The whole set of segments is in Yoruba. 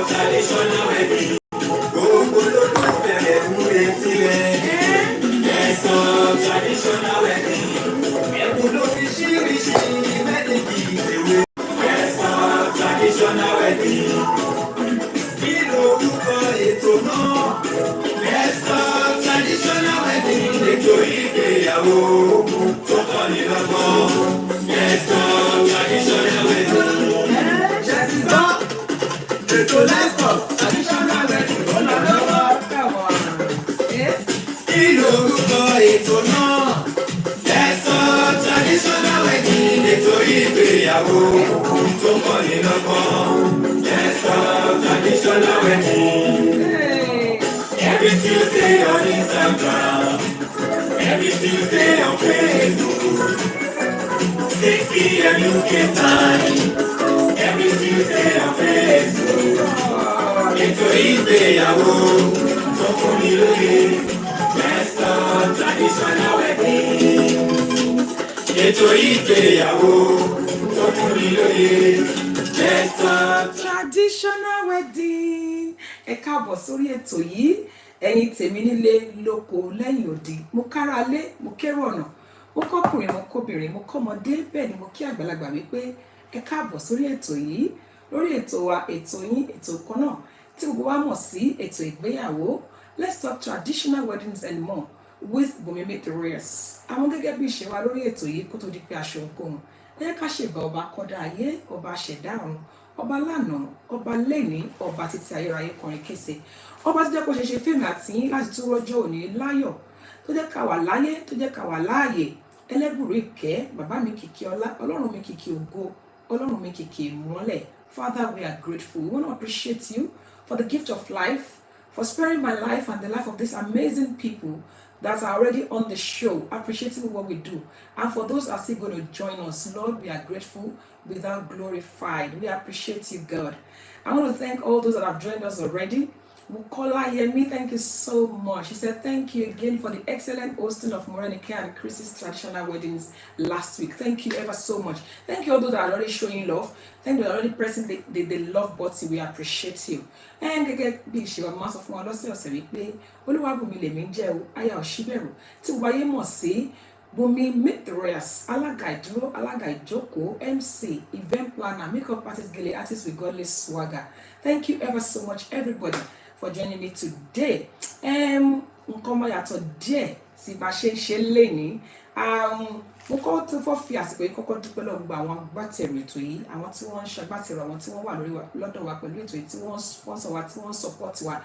Traditional wedding. Gbogbo olólùfẹ́ rẹ̀ ń retí rẹ̀. Traditional wedding. Ẹ̀bùn lóríṣiríṣi mẹ́tẹ̀ẹ̀kì ìṣèwé. Traditional wedding. Kí lorúkọ ètò náà? Traditional wedding. Ètò ìgbéyàwó tó kọ́ni lọ́gbọ́n. Traditional wedding. Ètò lẹ́kọ̀ọ́ traditional wedding ló lọ lọ́wọ́. Kí lorúkọ ètò náà? Traditional wedding. Ètò ìgbéyàwó tó kọ́ni lọ́gbọ́n. Traditional wedding. Every Tuesday on Instagram, every Tuesday on Facebook, 6 p.m. UK time, every Tuesday on Facebook. Ètò ìgbéyàwó tó fún mi lóye, traditional wedding. Ètò ìgbéyàwó tó fún mi lóye, traditional wedding. Ẹ káàbọ̀ sórí ètò yìí, ẹ̀yin tèmi nílé lóko lẹ́yìn odi. Mo kára lé, mo kérò ọ̀nà, mo kọ́kùnrin, mo kóbìnrin, mo kọ́mọdé, bẹ́ẹ̀ ni mo kí àgbàlagbà wípé ẹ káàbọ̀ sórí ètò yìí. Lórí ètò wa, ètò yín, ètò kan náà tí gbogbo wa mọ̀ sí ètò ìgbéyàwó. Let's talk traditional weddings and more with Bùnmi Meet the Royals. Àwọn gẹ́gẹ́ bí ìṣe wa lórí ètò yìí kó tó di pé aṣọ ohunkóhun. Ẹ ká ṣèbà ọba kọ́dá ayé, ọba ṣẹ̀dá ọ̀run, ọba lánàá, ọba lẹ́ni, ọba títí ayérayé kọrin kése, ọba tó jẹ́ kó ṣe ṣe fíìmù àti láti tún rọ́jọ́ òní láyọ̀, tó jẹ́ ká wà láyé, tó jẹ́ ká wà láàyè, ẹlẹ́bùrú ìkẹ́, bàbá mi kìkì ọlá, ọlọ́run mi kìkì ògo, ọlọ́run mi kìkì ìmọ́lẹ̀. Father, we are grateful. We want to appreciate you for the gift of life, for sparing my life and the life of these amazing people that are already on the show, appreciating what we do. And for those that are still going to join us, Lord, we are grateful without glorified. We appreciate you, God. I want to thank all those that have joined us already. Mukola Yemi, thank you so much. She said, thank you again for the excellent hosting of Morenike and Chris's traditional weddings last week. Thank you ever so much. Thank you all those that are already showing love. Thank you that are already pressing the love button. We appreciate you. And again, big show, mass of one loss of week. Oluwabumi Leminjeo, Aya Oshiberu. To Waye Mosi, Bùnmi Meet the Royals, Alaga Iduro, Alaga Ijoko, MC, event planner, makeup artist, gele artist with godly swagger. Thank you ever so much, everybody, for joining me today. Nkomo yàtọ̀ díẹ̀ sí bá ṣe ń ṣe lénìí. Mo kọ́ tó fọ́ fi àsìkò yìí kọ́kọ́ dúpẹ́ lọ́wọ́ gbogbo àwọn agbátẹrù ètò yìí, àwọn tí wọ́n ń ṣagbátẹrù, àwọn tí wọ́n wà lọ́dọ̀ wa pẹ̀lú ètò yìí, tí wọ́n sponsor wa, tí wọ́n support wa.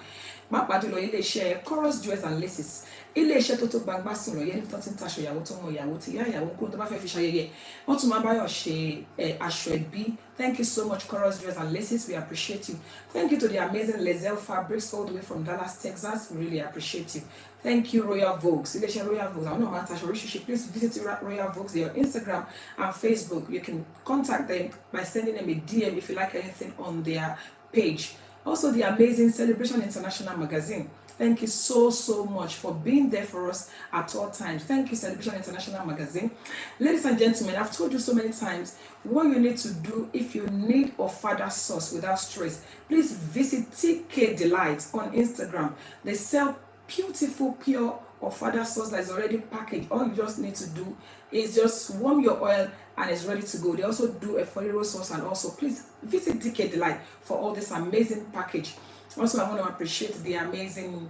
Pàápàá jùlọ iléeṣẹ́ Chorus Jewels and Laces, iléeṣẹ́ tó gbangba sọ̀rọ̀ yẹn tó ti ń taṣọ ìyàwó tó mọ ìyàwó tí ìyá ìyàwó kúrò tó bá fẹ́ fi ṣayẹyẹ. Wọ́n tún máa báyọ̀ ṣe aṣọ ẹbí. Thank you so much, Chorus Jewels and Laces. We appreciate you. Thank you to the amazing Lezelle Fabrics all the way from Dallas, Texas. We really appreciate you. Thank you, Royal Vogues. Iléeṣẹ́ Royal Vogues. I don't know, please visit Royal Vogues. They are on Instagram and Facebook. You can contact them by sending them a DM if you like anything on their page. Also, the amazing Celebration International Magazine. Thank you so much for being there for us at all times. Thank you, Celebration International Magazine. Ladies and gentlemen, I've told you so many times what you need to do if you need Ofada sauce without stress. Please visit TK Delight on Instagram. They sell beautiful, pure Ofada sauce that is already packaged. All you just need to do is just warm your oil and it's ready to go. They also do a Forero sauce, and also please visit TK Delight for all this amazing package. Also, I want to appreciate the amazing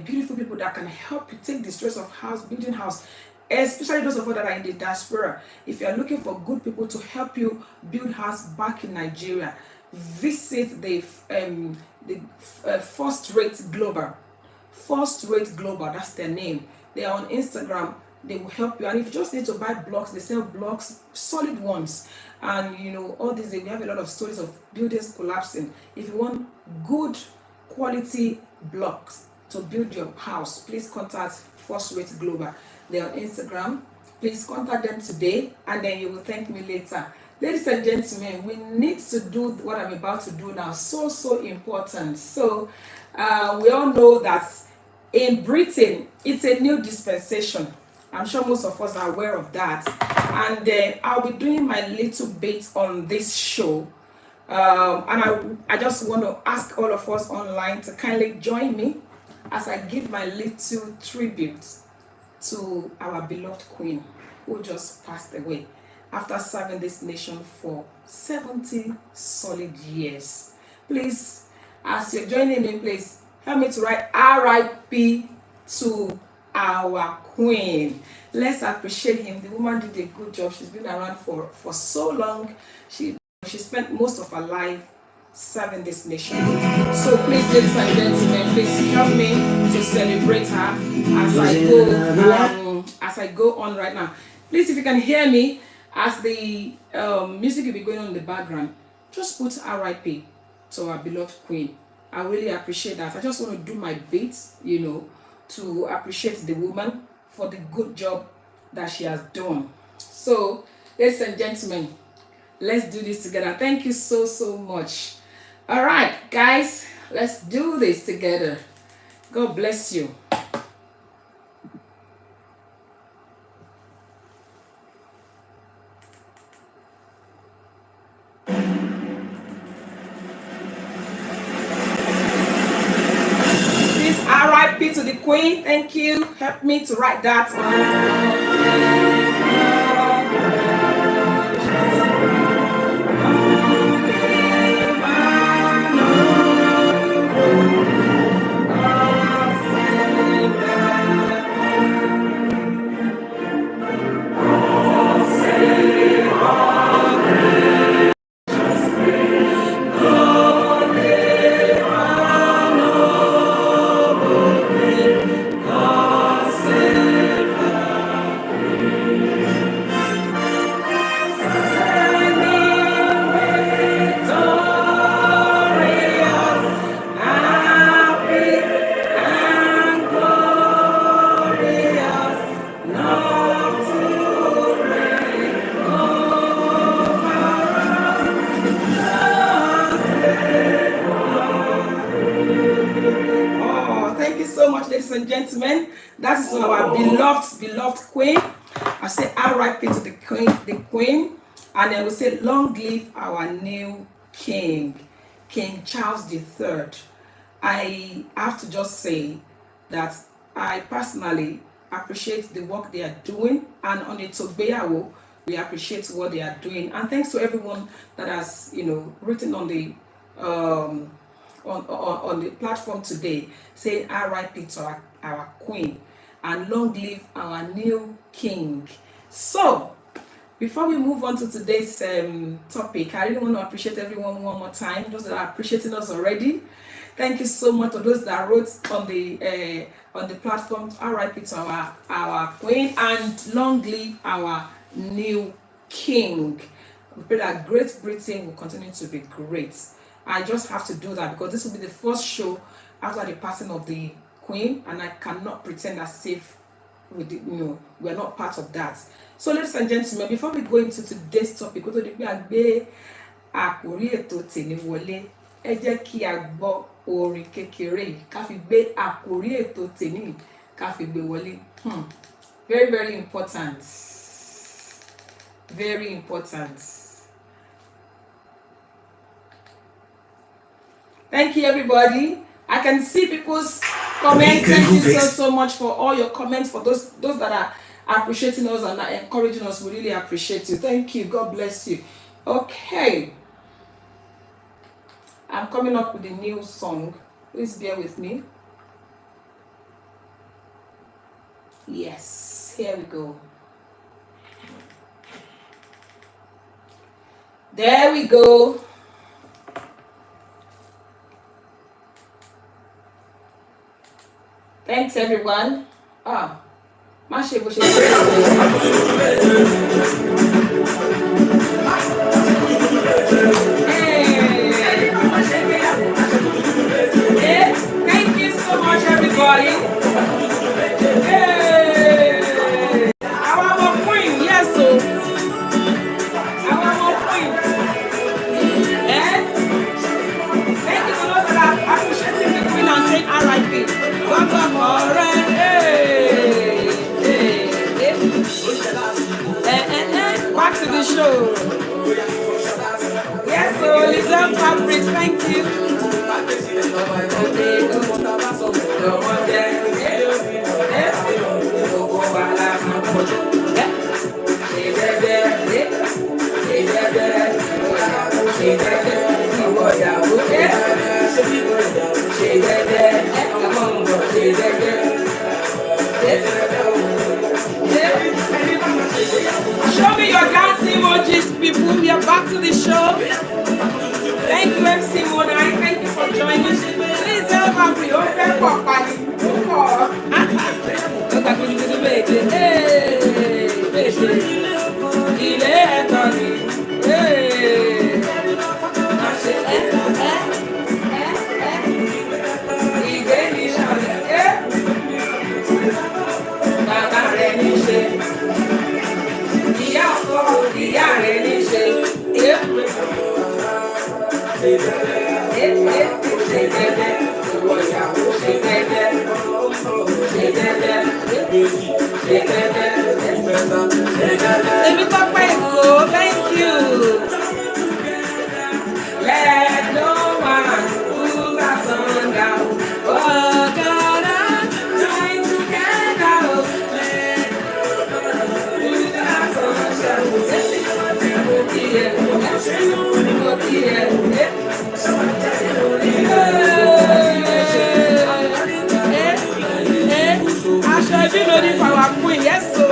beautiful people that can help you take the stress of building house, especially those of us that are in the diaspora. If you are looking for good people to help you build house back in Nigeria, visit the First Rate Global. First Rate Global, that's their name. They are on Instagram. They will help you. And if you just need to buy blocks, they sell blocks, solid ones. And you know, all these, we have a lot of stories of buildings collapsing. If you want good quality blocks to build your house, please contact First Rate Global. They're on Instagram. Please contact them today, and then you will thank me later. Ladies and gentlemen, we need to do what I'm about to do now. So important. So we all know that in Britain, it's a new dispensation. I'm sure most of us are aware of that. and I'll be doing my little bit on this show. And I just want to ask all of us online to kindly join me as I give my little tribute to our beloved Queen who just passed away after serving this nation for 70 solid years. Please, as you're joining me, please help me to write RIP to our Queen. Let's appreciate him. The woman did a good job. She's been around for so long. She spent most of her life serving this nation. So please, ladies and gentlemen, please help me to celebrate her as I go on right now. Please, if you can hear me as the music will be going on in the background, just put RIP to our beloved Queen. I really appreciate that. I just want to do my bit, to appreciate the woman for the good job that she has done. So, ladies and gentlemen, let's do this together. Thank you so much. All right, guys, let's do this together. God bless you. Please, RIP to the Queen. Thank you. Help me to write that. Ladies and gentlemen, that is our beloved Queen. I say RIP to the Queen, and then we say long live our new King, King Charles III. I have to just say that I personally appreciate the work they are doing, and on Eto Igbeyawo, we appreciate what they are doing. And thanks to everyone that has, written on the on the platform today, saying RIP to our Queen and long live our new King. So, before we move on to today's topic, I really want to appreciate everyone one more time. Those that are appreciating us already, thank you so much. To those that wrote on the platform, RIP to our Queen and long live our new King. We pray that Great Britain will continue to be great. I just have to do that because this will be the first show after the passing of the Queen, and I cannot pretend as if we're not part of that. So, ladies and gentlemen, before we go into today's topic, kó tó di pé a gbé àkòrí ètò tèmi wọlé, ẹ jẹ́ kí a gbọ́ orin kékeré yìí ká fi gbé àkòrí ètò tèmi ká fi gbé wọlé. Very, very important. Very important. Thank you, everybody. I can see people's comments. Thank you so much for all your comments. For those that are appreciating us and are encouraging us, we really appreciate you. Thank you. God bless you. Okay. I'm coming up with a new song. Please bear with me. Yes, here we go. There we go. Thanks, everyone. Mashe. Hey, thank you so much, everybody. Hey, our Queen, yes, so our Queen. Thank you for those that are appreciating the Queen and saying RIP. Hey. Yes, so Lizelle Fabrics, thank you. Show me your dancing emojis, people. We are back to the show. Thank you, MC Monai. Thank you for joining. Please help us with your friend Papa. Let me talk by go. Thank you. Let no one move us on down. Oh God, I'm trying to get out. Move us on down. I should be ready for our queen. Yes, so.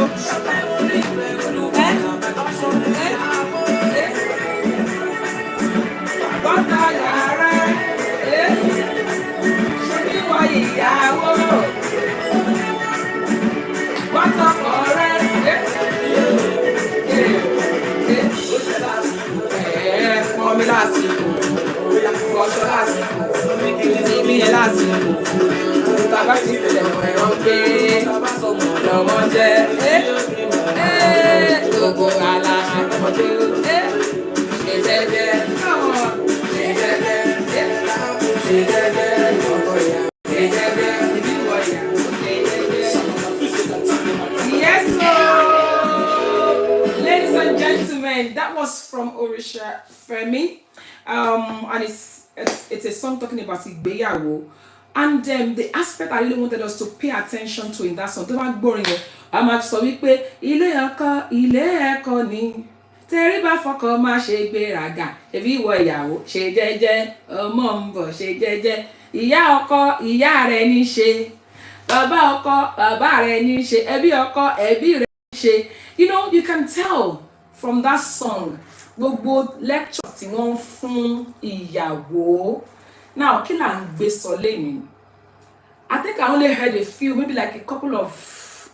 That was from Orisha Femi, and it's a song talking about Igbeyawo, and the aspect I really wanted us to pay attention to in that song. Tó bá gbórin yẹn, a máa sọ wípé ilé ẹ̀kọ́ ni tẹríba fọ́kọ má ṣe gbéraga, ṣebí ìwọ ìyàwó ṣe jẹ́jẹ́, ọmọ ń bọ̀ ṣe jẹ́jẹ́, ìyá ọkọ ìyá rẹ̀ ní ṣe, bàbá ọkọ bàbá rẹ̀ ní ṣe, ẹbí ọkọ ẹbí rẹ̀ ní ṣe. You know, you can tell from that song gbogbo lecture tí wọ́n fún ìyàwó. Now kí là ń gbé sọ lẹ́yìn? I think I only heard a few, maybe like a couple of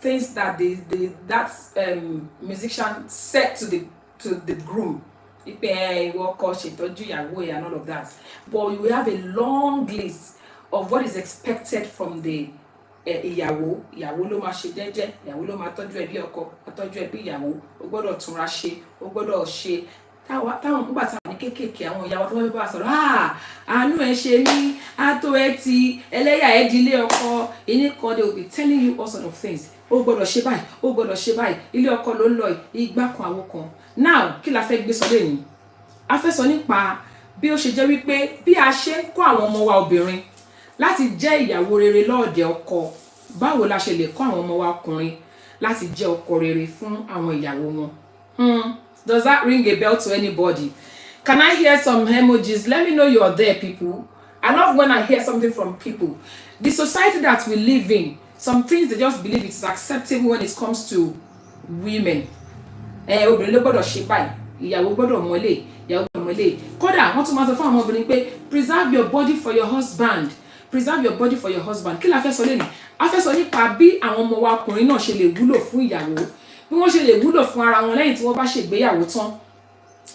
things that that musician said to the groom. Ipe ìwọ ọkọ ṣètọ́jú ìyàwó and all of that. But you have a long list of what is expected from the ìyàwó ló máa ṣe jẹ́jẹ́, ìyàwó ló máa tọ́jú ẹbí ọkọ, tọ́jú ẹbí ìyàwó, ó gbọ́dọ̀ túnra ṣe, ó gbọ́dọ̀ ṣe. Táwọn nígbà táwọn ní kéékèèké àwọn ìyàwó tó wọ́n fẹ́ bá sọ̀rọ̀, àánú ẹ ṣe mí, àtó ẹ ti ẹlẹ́yà ẹ di ilé ọkọ, ìní kan they will be telling you all sort of things. Ó gbọ́dọ̀ ṣe báyìí, ó gbọ́dọ̀ ṣe báyìí, ilé ọkọ ló ń lọ ìgbà kan àwo kan. Now kí la fẹ́ gbé sọ lẹ́yìn? A fẹ́ sọ nípa bí ó ṣe jẹ́ wípé bí a ṣe ń kọ́ àwọn ọmọ wa obìnrin láti jẹ́ ìyàwó rere lọ́ọ̀dẹ̀ ọkọ, báwo la ṣe lè kọ́ àwọn ọmọ wa ọkùnrin láti jẹ́ ọkọ rere fún àwọn ìyàwó wọn? Does that ring a bell to anybody? Can I hear some emojis? Let me know you're there, people. I love when I hear something from people. The society that we live in, some things they just believe it's acceptable when it comes to women. Obìnrin ló gbọ́dọ̀ ṣe báyìí, ìyàwó gbọ́dọ̀ mọ́lé, ìyàwó gbọ́dọ̀ mọ́lé. Kódà wọ́n tún máa sọ fún àwọn obìnrin pé preserve your body for your husband. Preserve your body for your husband. Kí la fẹ́ sọ lẹ́nu? A fẹ́ sọ nípa bí àwọn ọmọ wa ọkùnrin náà ṣe lè wúlò fún ìyàwó, bí wọ́n ṣe lè wúlò fún ara wọn lẹ́yìn tí wọ́n bá ṣègbéyàwó tán.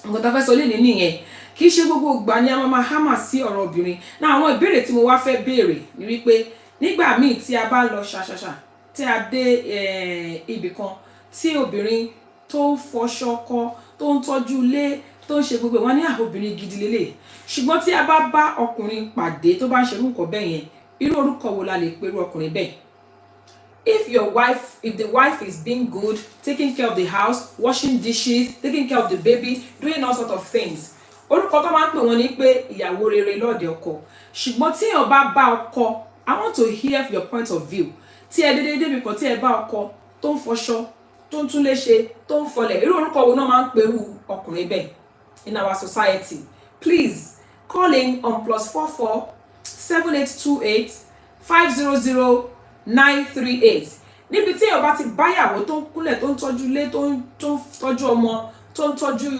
Nǹkan tá fẹ́ sọ lẹ́nu nìyẹn. Kì í ṣe gbogbo ìgbà ni a máa hámà sí ọ̀rọ̀ obìnrin. Náà àwọn ìbéèrè tí mo wá fẹ́ béèrè ni wípé nígbà míì tí a bá lọ ṣàṣàṣà tí a dé ibì kan tí obìnrin tó ń fọṣọ kọ, tó ń tọ́jú ilé, tó ń ṣe gbogbo wọn ní obìnrin gidi lélẹ̀. Ṣùgbọ́n tí a bá bá ọkùnrin pàdé tó bá ń ṣe nǹkan bẹ́ẹ̀ yẹn, irú orúkọ wo la lè pe irú ọkùnrin bẹ́ẹ̀? if the wife is being good, taking care of the house, washing dishes, taking care of the baby, doing all sort of things, orúkọ tó máa ń pè wọ́n ní pé ìyàwó rere lọ́ọ̀dẹ̀ ọkọ. Ṣùgbọ́n tí èèyàn bá bá ọkọ, I want to hear your point of view. Tí ẹ dédé débi kan tí ẹ bá ọkọ tó ń fọṣọ, tó ń tún léṣe, tó ń fọlẹ̀, irú orúkọ wo náà máa ń perú ọkùnrin bẹ́ẹ̀ in our society? Please call in on +44 7828 500 938. Níbi tí èèyàn bá ti báyàwó tó ń kúnlẹ̀, tó ń tọ́jú ilé, tó ń tọ́jú ọmọ, tó ń tọ́jú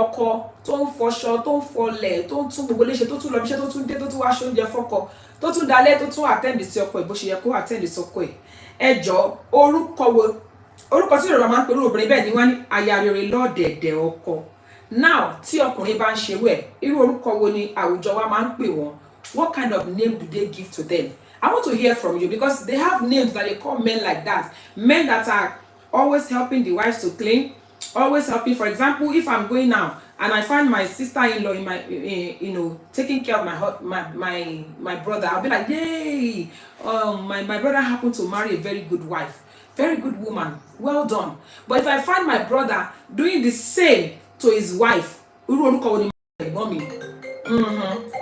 ọkọ, tó ń fọṣọ, tó ń fọlẹ̀, tó ń tún gbogbo léṣe, tó tún lọ ibiṣẹ́, tó tún dé, tó tún wá ṣoúnjẹ fọ́kọ, tó tún dalẹ̀, tó tún attend sí ọkọ ẹ̀ bó ṣe yẹ kó attend sí ọkọ ẹ̀. Ẹ jọ̀ọ́, orúkọ tí Yorùbá máa ń pè irú obìnrin bẹ́ẹ̀ ni wọ́n ní aya rere lọ́ọ̀dẹ̀dẹ̀ ọkọ. Now tí ọkùnrin bá ń ṣe wẹ̀, irú orúkọ wo ni àwùjọ wa máa ń pè wọ́n? What kind of name do they give to them? I want to hear from you, because they have names that they call men like that. Men that are always helping the wives to clean, always helping. For example, if I'm going now and I find my sister-in-law in my, taking care of my brother, I'll be like, yay! My brother happened to marry a very good wife, very good woman. Well done. But if I find my brother doing the same to his wife, orúkọ wo ni máa pè ẹ̀gbọ́n mi?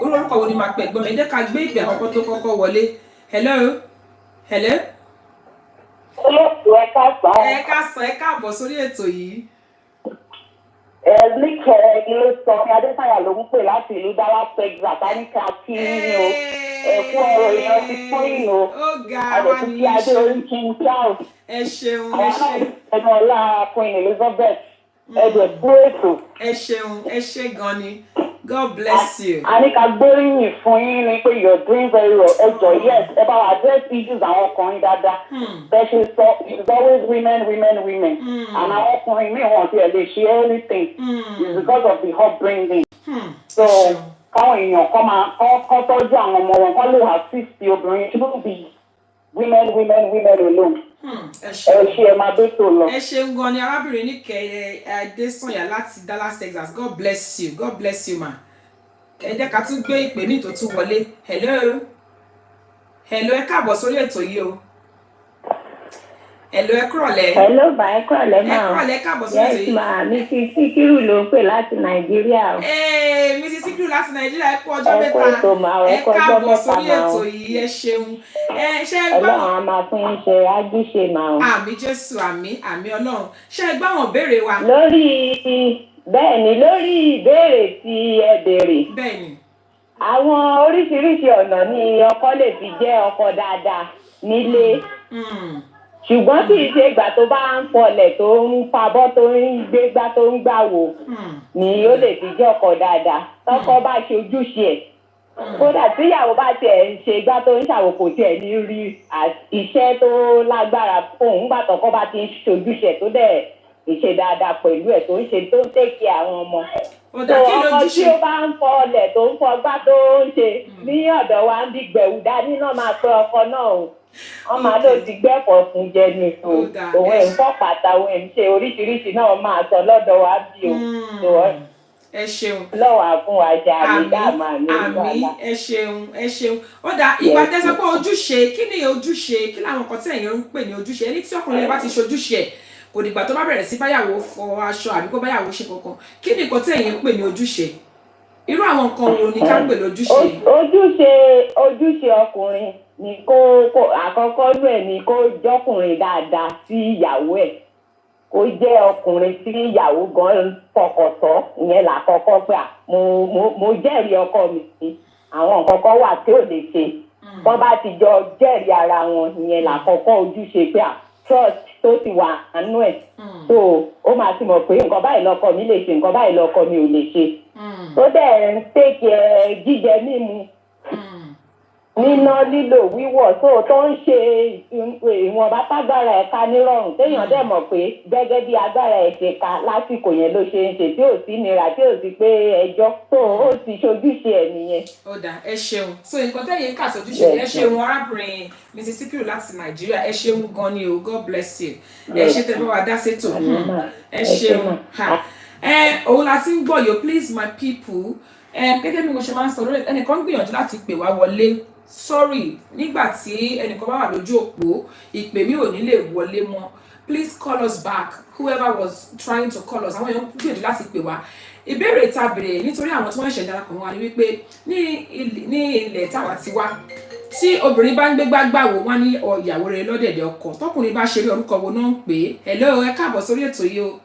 Orúkọ wo ni máa pè ẹ̀gbọ́n mi? Ẹ jẹ́ ká gbé ìpè àkọ́kọ́ tó kọ́kọ́ wọlé. Hello? Hello? Ẹ káàsán, ẹ káàbọ̀ sórí ètò yìí. Níkẹ́ ló sọ ní Adésáyà ló ń pè láti ìlú Dallas, Texas. A ní ká kí ní o. Ẹ̀kú ọ̀rọ̀ èèyàn ti fún ìlú. Ó ga wá Àdẹ̀tí ní kí Adé orí King Charles. ẹ ṣeun, ẹ Àwọn ṣe. náà ẹnu ọlá Queen Elizabeth. Ẹ̀dẹ̀ kú ètò. Ẹ ṣeun, ẹ ṣe gan ni. God bless you. A ní ká gbóríyìn fún yín ni pé you're doing very well. Ẹ jọ̀ọ́, yes, ẹ bá wa address issues àwọn ọkùnrin dáadáa. Bẹ́ẹ̀ ṣe sọ, it's always women. And àwọn ọkùnrin míì wọn ti ẹ̀ lè ṣe anything. It's because of the upbringing. So káwọn èèyàn kọ́ tọ́jú àwọn ọmọ wọn, kọ́ lè assist obìnrin. It shouldn't be women alone. Ẹ ṣe ẹ máa dé tó lọ. Ẹ ṣeun gan ni arábìnrin Níkẹ́ Adésànyà láti Dallas, Texas. God bless you. God bless you, ma. Ẹ jẹ́ ká tún gbé ìpè ní ìtòtún wọlé. Hello? Hello, ẹ káàbọ̀ sórí ètò yìí o. Hello, ẹ kúrọ̀lẹ́. Hello, bá ẹ kúrọ̀lẹ́ máa. Ẹ kúrọ̀lẹ́, ẹ káàbọ̀ sórí ètò yìí. Yes, ma, Mrs. Sikiru ló ń pè láti Nàìjíríà o. Mrs. Sikiru láti Nàìjíríà, ẹ kú ọjọ́ mẹ́ta. Ẹ kú ètò máa o, ẹ kú ọjọ́ káàbọ̀ mẹ́ta sórí máa ètò o. yìí, ẹ ṣeun. Ṣé ẹ gbọ́? Ọlọ́run á máa fún yín ṣe ájíṣe máa o. Àmín Jésù, àmín Ọlọ́run. Ṣé ẹ gbọ́ àwọn ìbéèrè wa? Lórí ìbéèrè tí ẹ béèrè. Bẹ́ẹ̀ni. Àwọn oríṣiríṣi ọ̀nà ni ọkọ lè fi jẹ́ ọkọ dáadáa nílé. Ṣùgbọ́n kì í ṣe ìgbà tó bá ń fọlẹ̀, tó ń fabọ́, tó ń gbégbá, tó ń gbàwò ni ó lè fi jẹ́ ọkọ dáadáa. Tọ́kọ bá ṣe ojúṣe ẹ̀. Kódà tíyàwó bá tiẹ̀ ń ṣe igbá tó ń ṣàwòkò tiẹ̀ ní rí iṣẹ́ tó lágbára fóun nígbà tọ́kọ bá ti ń ṣojúṣe ẹ̀ tó dẹ̀ ìṣe dáadáa pẹ̀lú ẹ̀ tó ń ṣe tó ń tẹ̀kẹ́ àwọn ọmọ. Ọ̀dà kí ló ọkọ jí tí ṣe? ó bá ń fọlẹ̀ tó ń fọgbá tó ń ṣe ní ọ̀dọ̀ wa ń bí gbẹ̀wù dání náà máa pẹ́ ọkọ náà o. Wọ́n máa lò ti gbẹ́kọ̀ọ́ fún jẹ ní òun ẹ̀ ń fọ́ pàtà òun ẹ̀ ń ṣe oríṣiríṣi náà máa sọ lọ́dọ̀ wa bí o. Ẹ ṣeun. Lọ́wọ́ fún wa jà ní dáàmà ní àmín, ẹ ṣeun. Ọ̀dà ìgbà tẹ́sán pé ojúṣe, kí ni ojúṣe? Kí làwọn nǹkan tí ẹ̀yin ń pè ní ojúṣe? Ẹni tí ọkùnrin bá ti ṣojúṣe ẹ̀, kò dìgbà tó bá bẹ̀rẹ̀ sí báyàwó fọ aṣọ àbí kó báyàwó ṣe kankan. Kí ni nǹkan tí ẹ̀yin ń pè ní ojúṣe? Irú àwọn nǹkan wo ni ká pè lójúṣe? Ojúṣe ọkùnrin ni kó àkọ́kọ́ lú ẹ̀ ni kó jọ́kùnrin dáadáa sí ìyàwó ẹ̀. Kó jẹ́ ọkùnrin tí ìyàwó gan fọkàntán, ìyẹn làkọ́kọ́ pé mo jẹ́rìí ọkọ mi. Àwọn nǹkan kan wà tí ò lè ṣe. Wọ́n bá ti jọ jẹ́rìí ara wọn, ìyẹn làkọ́kọ́ ojúṣe pé trust tó ti wà nínú ẹ̀. So ó máa ti mọ̀ pé nǹkan báyìí lọ́kọ mi lè ṣe, nǹkan báyìí lọ́kọ mi ò lè ṣe. Tó dẹ̀ ń tèkè jíjẹ mímu, níná lílò wíwọ̀ tó ń ṣe ìwọ̀nba tágbára ẹ̀ka nírọ̀rùn téèyàn dẹ̀ mọ̀ pé gẹ́gẹ́ bí agbára ẹ̀ ṣe ka lásìkò yẹn ló ṣe ń ṣe tí ò sí nira tí ò sí pé ẹjọ́ tó ó ti ṣojúṣe ẹ̀ nìyẹn. Ó dà, ẹ ṣeun. So nǹkan tẹ́yìn ń kà sójúṣe, ẹ ṣeun arábìnrin Mrs. Sikiru láti Nàìjíríà, ẹ ṣeun gan ni o. God bless you. Ẹ ṣe tẹ́ bá wa dá sétò. Ẹ ṣeun. òun la ti ń gbọ́ yo, please my people. Gẹ́gẹ́ bí mo ṣe máa ń sọ lórí ẹnìkan gbìyànjú láti pè wá wọlé. Sorry, nígbà tí ẹnìkan bá wà lójú òpó, ìpè mi ò ní lè wọlé mọ́. Please call us back. Whoever was trying to call us, àwọn èèyàn gbìyànjú láti pè wá. Ìbéèrè tá a béèrè nítorí àwọn tí wọ́n ṣẹ̀ darapọ̀ wá ni wípé ní ilẹ̀ táwa ti wá, tí obìnrin bá ń gbé gbágbáwo wọ́n ní ìyàwó rẹ̀ lọ́dẹ̀dẹ̀ ọkọ, tọkùnrin bá ṣeré orúkọ wo náà ń pè é. Hello, ẹ káàbọ̀ sórí ètò yìí o.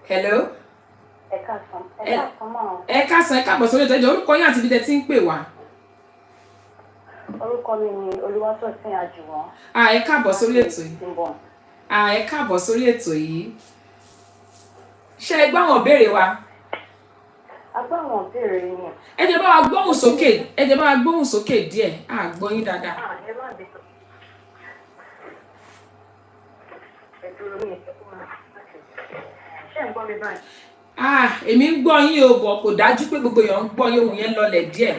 Hello. Ẹ káàsán mọ́. Ẹ káàsán, ẹ káàbọ̀ sórí ètò yìí. Orúkọ yín àti ibi tẹ́ ti ń pè wá. Orúkọ mi ni Olúwatósìn Àjùwọ̀n. Ẹ káàbọ̀ sórí ètò yìí. Ẹ káàbọ̀ sórí ètò yìí. Ṣé ẹ gbọ́ àwọn ìbéèrè wa? A gbọ́ àwọn ìbéèrè yín. Ẹ jẹ́ bá wa gbóhùn sókè, ẹ jẹ́ bá wa gbóhùn sókè díẹ̀. A gbọ́ yín dáadáa. Ẹ má bẹ̀ sọ. Ẹ dúró ní ìṣẹ́kùn náà. Ṣé ń gbọ́ mi báyìí? Èmi ń gbọ́ yín o, bọ̀ kò dájú pé gbogbo èèyàn ń gbọ́ yín, ohùn yẹn lọlẹ̀ díẹ̀.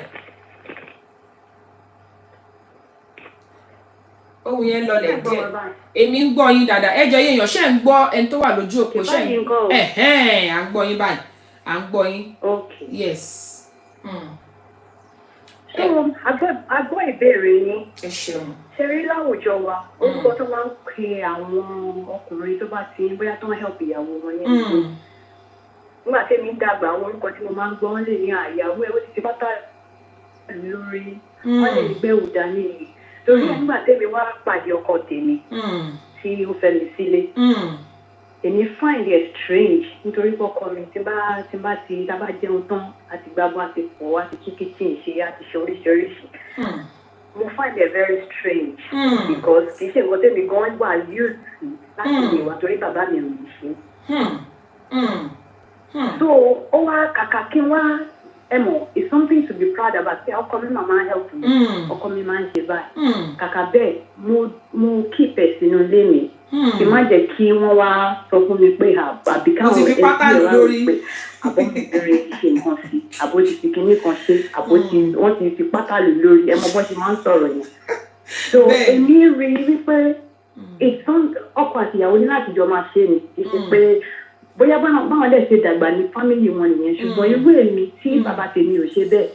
Ohùn yẹn lọlẹ̀ díẹ̀. Èmi ń gbọ́ yín dáadáa. Ẹ jẹ́ èèyàn ṣé ń gbọ́ ẹni tó wà lójú òpó ṣé ń à ń gbọ́ yín báyìí. À ń gbọ́ yín. Okay. Yes. Ṣé a gbọ́ ìbéèrè yín? Ẹ ṣeun. Ṣé rí láwùjọ wa, orúkọ tó máa ń pe àwọn ọkùnrin tó bá ti bóyá tó ń help ìyàwó wọn yẹn. Nígbà tí èmi ń dàgbà, àwọn orúkọ tí mo máa ń gbọ́ wọ́n lè ní àyàwó ẹ̀ ó ti pátá lórí, wọ́n lè gbé òdà ní ìlú. Torí nígbà tèmi wá pàdé ọkọ tèmi tí ó fẹ́ mi sílé, èmi find it strange nítorí pé ọkọ mi tí bá jẹun tán àti gbàgbọ́ àti pọ̀ àti tún kitchen ṣe àti ṣe oríṣiríṣi. Mo find it very strange because kì í ṣe nǹkan tèmi gan wà used to láti lè wà torí bàbá mi ò lè ṣe. So ó wá kàkà kí wá it's something to be proud about. Say ọkọ mi máa help me, ọkọ mi máa ń ṣe báyìí. Kàkà bẹ́ẹ̀ mo keep ẹ̀ sínú ilé mi. Kì má jẹ́ kí wọ́n wá sọ fún mi pé àbí káwọn ẹbí rẹ̀ wá rí pé àbọ̀mọ̀bìnrin ṣe nǹkan sí, àbó ti fi kinní kan ṣe, wọ́n ti fi pátá lù lórí ẹ mọ bọ́n ṣe máa ń sọ̀rọ̀ yẹn. So èmi rí wípé ọkọ àti ìyàwó ní láti jọ máa ṣe ni, kì í ṣe pé bóyá báwọn dẹ̀ ṣe dàgbà ní fámìlì wọn nìyẹn, ṣùgbọ́n irú èmi tí bàbá tèmi ò ṣe bẹ́ẹ̀.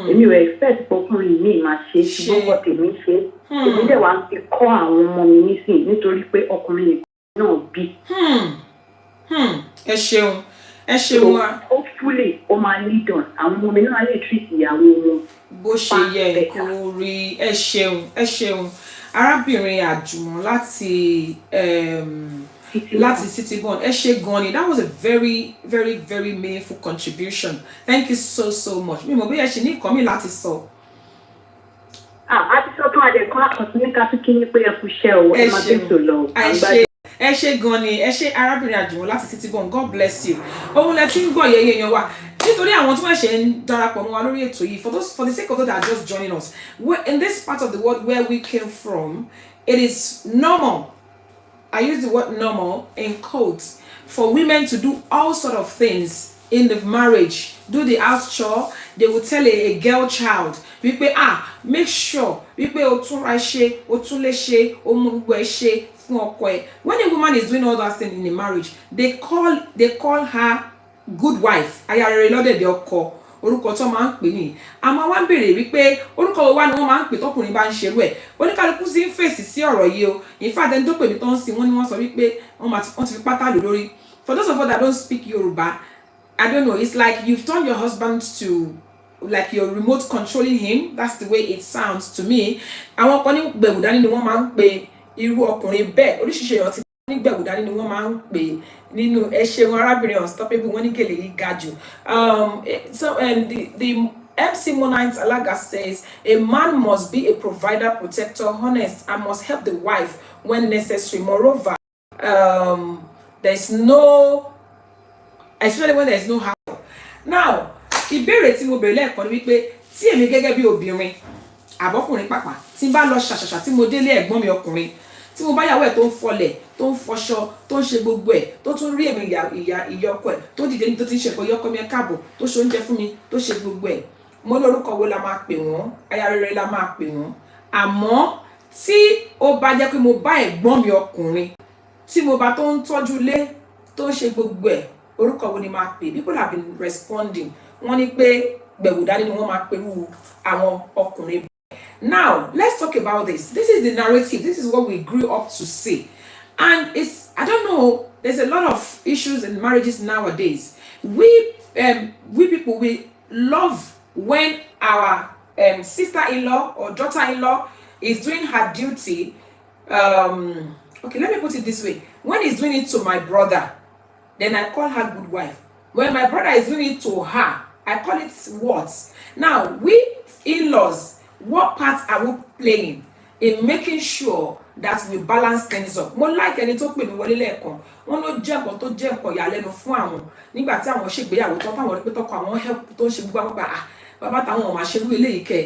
Èmi ò expect pọkùnrin mi máa ṣe ṣùgbọ́n ọkọ tèmi ṣe. Èmi dẹ̀ wá ti kọ́ àwọn ọmọ mi nísìnyí nítorí pé ọkùnrin nìkan náà bí. Ẹ ṣeun, ẹ ṣeun wa. Hopefully ó máa lead on àwọn ọmọ mi náà lè treat ìyàwó wọn bó ṣe yẹ kó rí. Ẹ ṣeun, ẹ ṣeun. Arábìnrin Àjùmọ̀ láti City Bond. Ẹ ṣé gan ni. That was a very very very meaningful contribution. Thank you so much. Mi mọ̀ bí ẹ ṣe ní nǹkan mi láti sọ. A ti sọ tán àdẹ̀kọ́ àkọsí ní káfíkí ní pé ẹ kú iṣẹ́ o, ẹ máa tètò lọ. Ẹ ṣé gan ni. Ẹ ṣé arábìnrin Àjùmọ̀ láti City Bond. God bless you. Ohun lẹ ti ń gbọ́ yẹyẹ yan wa. Nítorí àwọn tí wọ́n ṣe ń darapọ̀ mọ́ wa lórí ètò yìí, for the sake of those that are just joining us, in this part of the world where we came from, it is normal. I use the word normal in quotes for women to do all sort of things in the marriage. Do the house chore. They will tell a girl child, wípé make sure wípé o tún ra ṣe, o tún lè ṣe, o mọ gbogbo ẹ ṣe fún ọkọ ẹ. When a woman is doing all those things in a marriage, they call her good wife. Aya rere lọ́dẹ̀dẹ̀ ọkọ. Orúkọ tó máa ń pè ní. Àmọ́ wá ń béèrè wípé orúkọ wo wá ni wọ́n máa ń pè tọkùnrin bá ń ṣerú ẹ̀. Oníkálukú sì ń fèsì sí ọ̀rọ̀ yìí o. In fact, ẹni tó pè mí tó ń sin wọ́n ní wọ́n sọ wípé wọ́n ti fi pátá lù lórí. For those of us that don't speak Yoruba, I don't know, it's like you've turned your husband to like you're remote controlling him. That's the way it sounds to me. Àwọn kan ní gbẹ̀wù dání ni wọ́n máa ń pe irú ọkùnrin bẹ́ẹ̀. Oríṣiríṣi èèyàn ti ní gbẹ̀wù dání ni wọ́n máa ń pè nínú ẹ ṣeun arábìnrin Unstoppable wọ́n ní gèlè yìí ga jù. So the MC Monite Alaga says a man must be a provider, protector, honest, and must help the wife when necessary. Moreover, there's no, especially when there's no help. Now, ìbéèrè tí mo béèrè lẹ́ẹ̀kan ni wípé tí èmi gẹ́gẹ́ bí obìnrin àbọ́kùnrin pàpà tí n bá lọ ṣàṣàṣà tí mo délé ẹ̀gbọ́n mi ọkùnrin tí mo bá yàwó ẹ̀ tó ń fọlẹ̀ tó ń fọṣọ tó ń ṣe gbogbo ẹ̀ tó tún rí èmi ìyá ọkọ ẹ̀ tó dìde ní tó ti ń ṣe ẹ̀kọ́ yọkọ mi ẹ̀ káàbọ̀ tó ṣe oúnjẹ fún mi tó ṣe gbogbo ẹ̀ mo ní orúkọ wo la máa pè wọ́n aya rere la máa pè wọ́n. Àmọ́ tí ó bá jẹ́ pé mo bá ẹ̀gbọ́n mi ọkùnrin tí mo bá tó ń tọ́jú ilé tó ń ṣe gbogbo ẹ̀ orúkọ wo ni máa pè. People have been responding wọ́n ní pé gbẹ̀wò dání ni wọ́n máa pẹ̀lú àwọn ọkùnrin. Now let's talk about this. This is the narrative. This is what we grew up to see, and it's, I don't know, there's a lot of issues in marriages nowadays. We people, we love when our sister-in-law or daughter-in-law is doing her duty. Okay, let me put it this way. When he's doing it to my brother, then I call her good wife. When my brother is doing it to her, I call it what? Now, we in-laws, what part are we playing in making sure that we balance things up? Mo like ẹni tó pè mí wọlé lẹ́ẹ̀kan, wọ́n ló jẹ́ nǹkan tó jẹ́ nǹkan ìyàlẹ́nu fún àwọn nígbà tí àwọn ṣègbéyàwó tán táwọn rí pé tọ́kọ àwọn help tó ń ṣe gbogbo àwọn gbà bàbá táwọn ọmọ àṣẹrú eléyìí kẹ.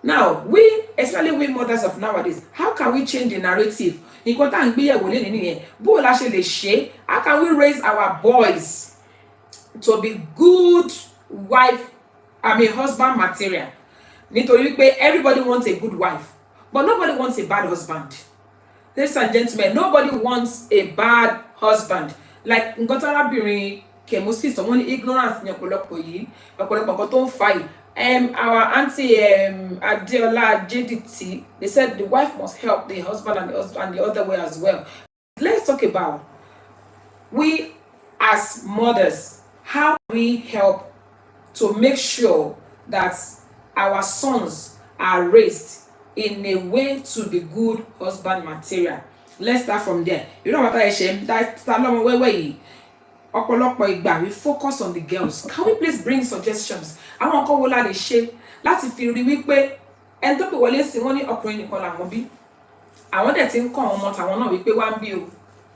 Now, we, especially we mothers of nowadays, how can we change the narrative? Nǹkan tá à ń gbéyàwó lé nìyẹn, bó la ṣe lè ṣe? How can we raise our boys to be good wife, husband material? Nítorí pé everybody wants a good wife, but nobody wants a bad husband. Ladies and gentlemen, nobody wants a bad husband. Like Ngotara Biri Kemusi, someone ignorance in ọ̀pọ̀lọpọ̀ yìí, ọ̀pọ̀lọpọ̀ tó ń fa yìí. Our auntie Adeola JDT, they said the wife must help the husband and the other way as well. Let's talk about we as mothers, how we help to make sure that our sons are raised in a way to be good husband material. Let's start from there. You know what I say? That ọ̀pọ̀lọpọ̀ ìgbà we focus on the girls. Can we please bring suggestions? Àwọn nǹkan wo la lè ṣe láti fi rí wípé ẹni tó pè wọlé sí wọn ní ọkùnrin nìkan làwọn bí. Àwọn dẹ̀ ti ń kọ́ àwọn ọmọ tàwọn náà wípé wá ń bí